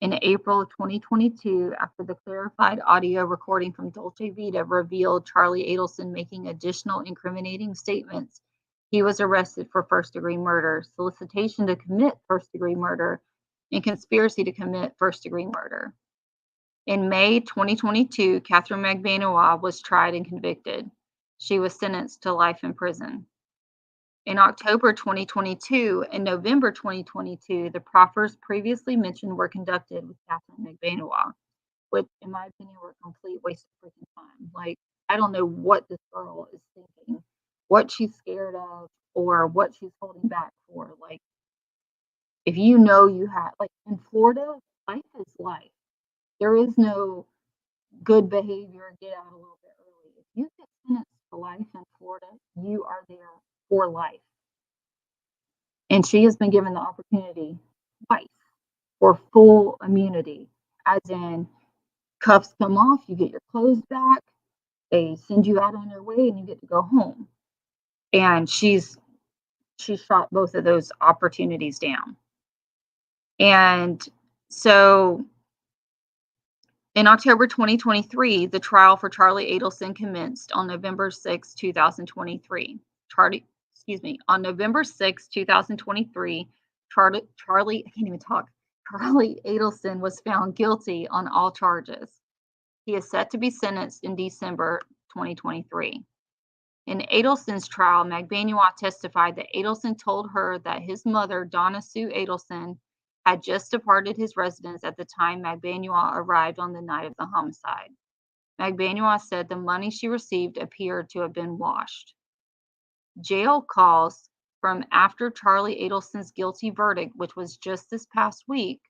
In April of 2022, after the clarified audio recording from Dolce Vita revealed Charlie Adelson making additional incriminating statements, he was arrested for first-degree murder, solicitation to commit first-degree murder, and conspiracy to commit first-degree murder. In May 2022, Catherine Magbanua was tried and convicted. She was sentenced to life in prison. In October 2022 and November 2022, the proffers previously mentioned were conducted with Catherine Magbanua, which, in my opinion, were a complete waste of freaking time. Like, I don't know what this girl is thinking, what she's scared of, or what she's holding back for. Like, if you know you have, like, in Florida, life is life. There is no good behavior, get out a little bit early. If you get sentenced to life in Florida, you are there for life. And she has been given the opportunity twice for full immunity, as in cuffs come off, you get your clothes back, they send you out on your way, and you get to go home. And she shot both of those opportunities down. And so in October 2023, the trial for Charlie Adelson commenced on November 6, 2023. On November 6, 2023, Charlie, I can't even talk. Charlie Adelson was found guilty on all charges. He is set to be sentenced in December 2023. In Adelson's trial, Magbanua testified that Adelson told her that his mother, Donna Sue Adelson, had just departed his residence at the time Magbanua arrived on the night of the homicide. Magbanua said the money she received appeared to have been washed. Jail calls from after Charlie Adelson's guilty verdict, which was just this past week,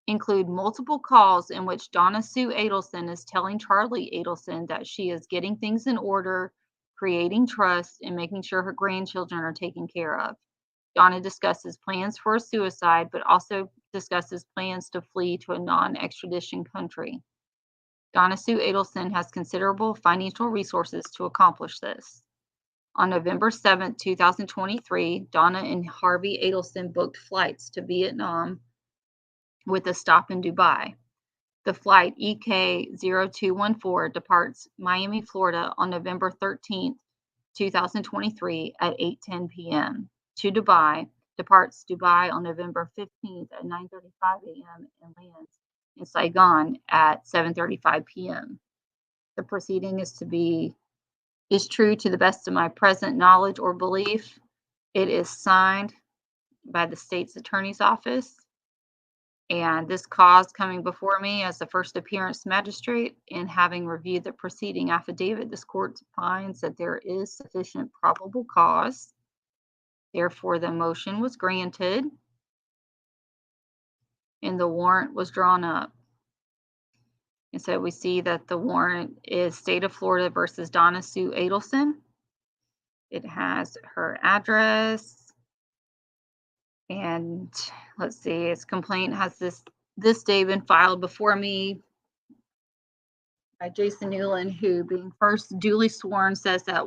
include multiple calls in which Donna Sue Adelson is telling Charlie Adelson that she is getting things in order, creating trust, and making sure her grandchildren are taken care of. Donna discusses plans for a suicide, but also discusses plans to flee to a non-extradition country. Donna Sue Adelson has considerable financial resources to accomplish this. On November 7, 2023, Donna and Harvey Adelson booked flights to Vietnam with a stop in Dubai. The flight EK0214 departs Miami, Florida on November 13, 2023 at 8:10 p.m. to Dubai, departs Dubai on November 15th at 9:35 a.m. and lands in Saigon at 7:35 p.m. The proceeding is true to the best of my present knowledge or belief. It is signed by the state's attorney's office. And this cause coming before me as the first appearance magistrate and having reviewed the preceding affidavit, this court finds that there is sufficient probable cause. Therefore, the motion was granted and the warrant was drawn up. And so we see that the warrant is State of Florida versus Donna Sue Adelson. It has her address. And let's see, its complaint has this day been filed before me by Jason Newland, who, being first duly sworn, says that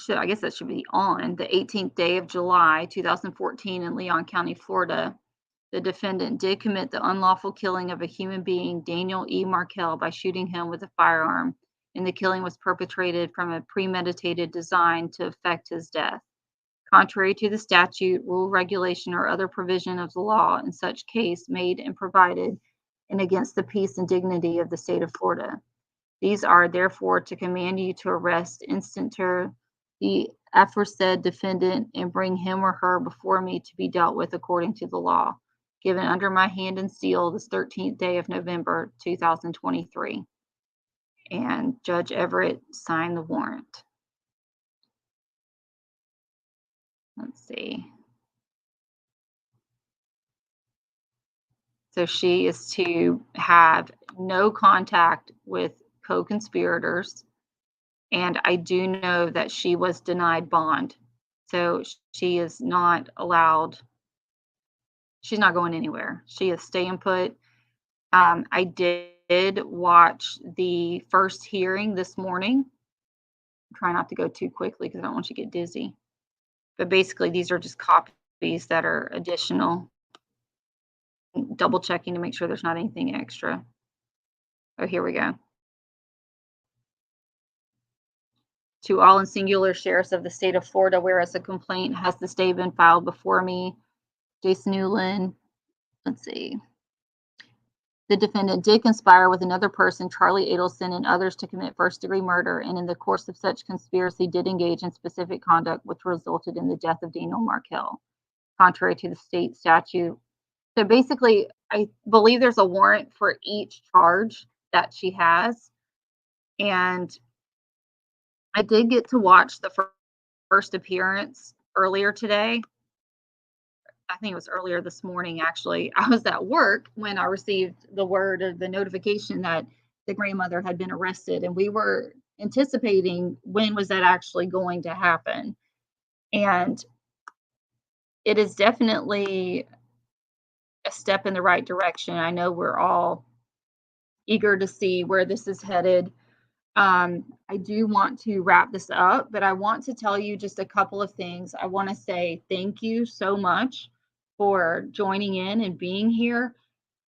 I guess that should be on the 18th day of July, 2014 in Leon County, Florida. The defendant did commit the unlawful killing of a human being, Daniel E. Markel, by shooting him with a firearm, and the killing was perpetrated from a premeditated design to effect his death. Contrary to the statute, rule, regulation, or other provision of the law in such case made and provided, and against the peace and dignity of the state of Florida. These are therefore to command you to arrest instanter the aforesaid defendant and bring him or her before me to be dealt with according to the law, given under my hand and seal this 13th day of November, 2023. And Judge Everett signed the warrant. Let's see. So she is to have no contact with co-conspirators. And I do know that she was denied bond. So she is not allowed. She's not going anywhere. She is staying put. I did watch the first hearing this morning Try not to go too quickly because I don't want you to get dizzy. But basically, these are just copies that are additional, double checking to make sure there's not anything extra. Oh, here we go. To all and singular sheriffs of the state of Florida, whereas a complaint has this day been filed before me, Jason Newland, let's see. The defendant did conspire with another person, Charlie Adelson, and others to commit first-degree murder, and in the course of such conspiracy did engage in specific conduct which resulted in the death of Daniel Markel, contrary to the state statute. So basically, I believe there's a warrant for each charge that she has, and I did get to watch the first appearance earlier today. I think it was earlier this morning, actually. I was at work when I received the word of the notification that the grandmother had been arrested, and we were anticipating when was that actually going to happen. And it is definitely a step in the right direction. I know we're all eager to see where this is headed. I do want to wrap this up, but I want to tell you just a couple of things. I want to say thank you so much for joining in and being here.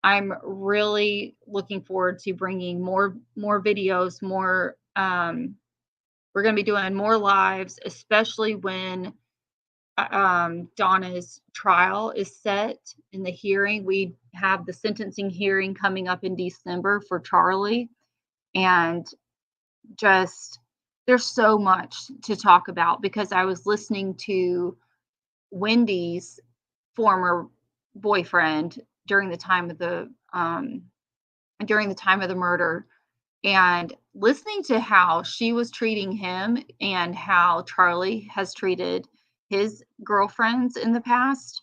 I'm really looking forward to bringing more videos, more we're going to be doing more lives, especially when Donna's trial is set in the hearing. We have the sentencing hearing coming up in December for Charlie, and just there's so much to talk about because I was listening to Wendy's former boyfriend during the time of the murder, and listening to how she was treating him and how Charlie has treated his girlfriends in the past.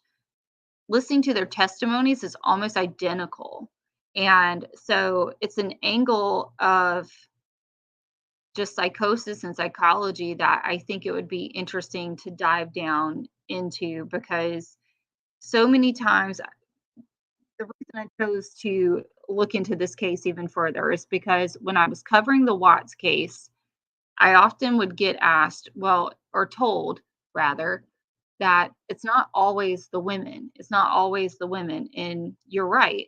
Listening to their testimonies is almost identical. And so it's an angle of just psychosis and psychology that I think it would be interesting to dive down into, because so many times the reason I chose to look into this case even further is because when I was covering the Watts case, I often would get asked, well, or told rather, that it's not always the women. It's not always the women. And you're right.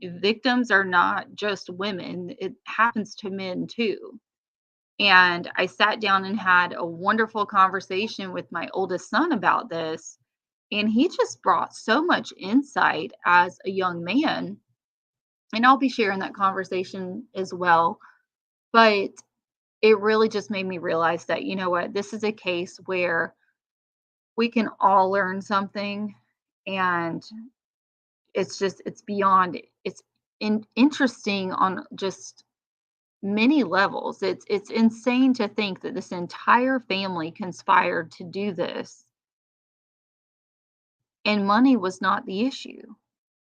Victims are not just women, it happens to men too. And I sat down and had a wonderful conversation with my oldest son about this. And he just brought so much insight as a young man. And I'll be sharing that conversation as well. But it really just made me realize that, you know what, this is a case where we can all learn something. And it's beyond, it's interesting on just many levels. It's insane to think that this entire family conspired to do this and money was not the issue.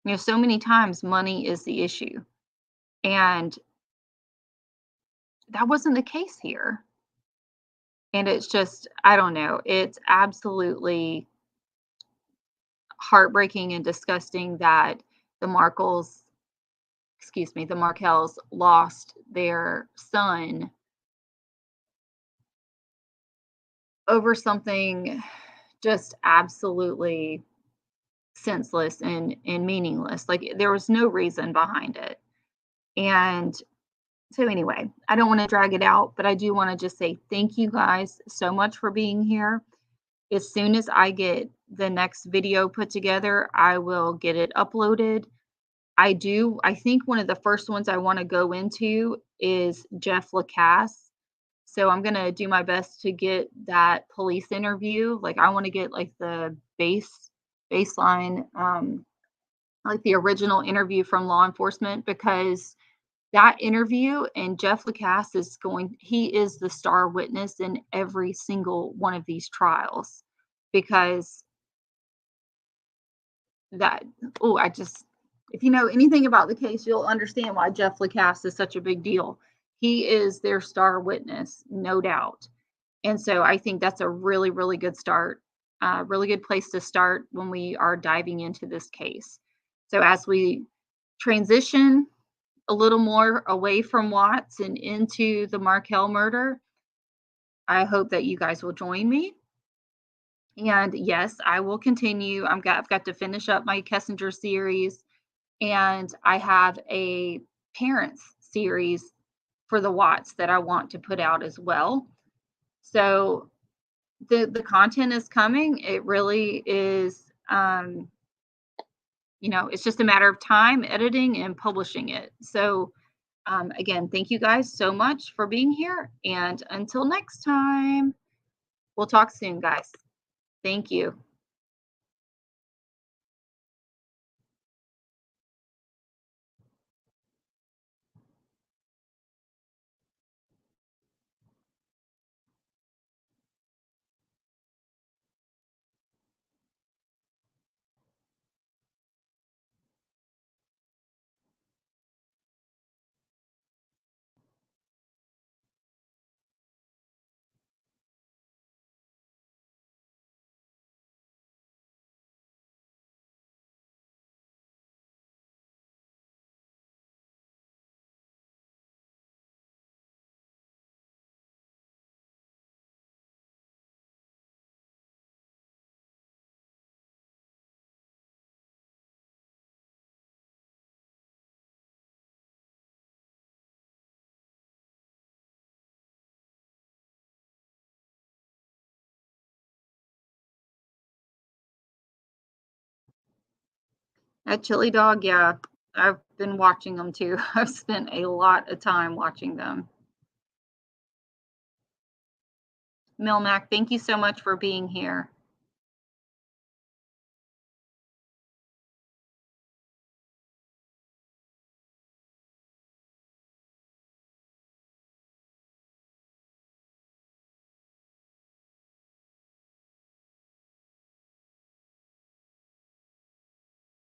You know, so many times money is the issue. And that wasn't the case here. And it's just, I don't know, it's absolutely heartbreaking and disgusting that the Markels, the Markels lost their son over something just absolutely senseless and meaningless. Like there was no reason behind it. And so anyway, I don't want to drag it out, but I do want to just say thank you guys so much for being here. As soon as I get the next video put together, I will get it uploaded. I think one of the first ones I want to go into is Jeff Lacasse. So I'm going to do my best to get that police interview. Like I want to get like the baseline, like the original interview from law enforcement, because that interview and Jeff Lacasse he is the star witness in every single one of these trials, because if you know anything about the case, you'll understand why Jeff Lacasse is such a big deal. He is their star witness, no doubt. And so I think that's a really, really good start, really good place to start when we are diving into this case. So as we transition a little more away from Watts and into the Markel murder, I hope that you guys will join me. And yes, I will continue. I've got to finish up my Kessinger series, and I have a parents series for the Watts that I want to put out as well. So the content is coming. It really is. It's just a matter of time, editing and publishing it. So again, thank you guys so much for being here. And until next time, we'll talk soon, guys. Thank you. That chili dog, yeah, I've been watching them too. I've spent a lot of time watching them. Milmac, thank you so much for being here.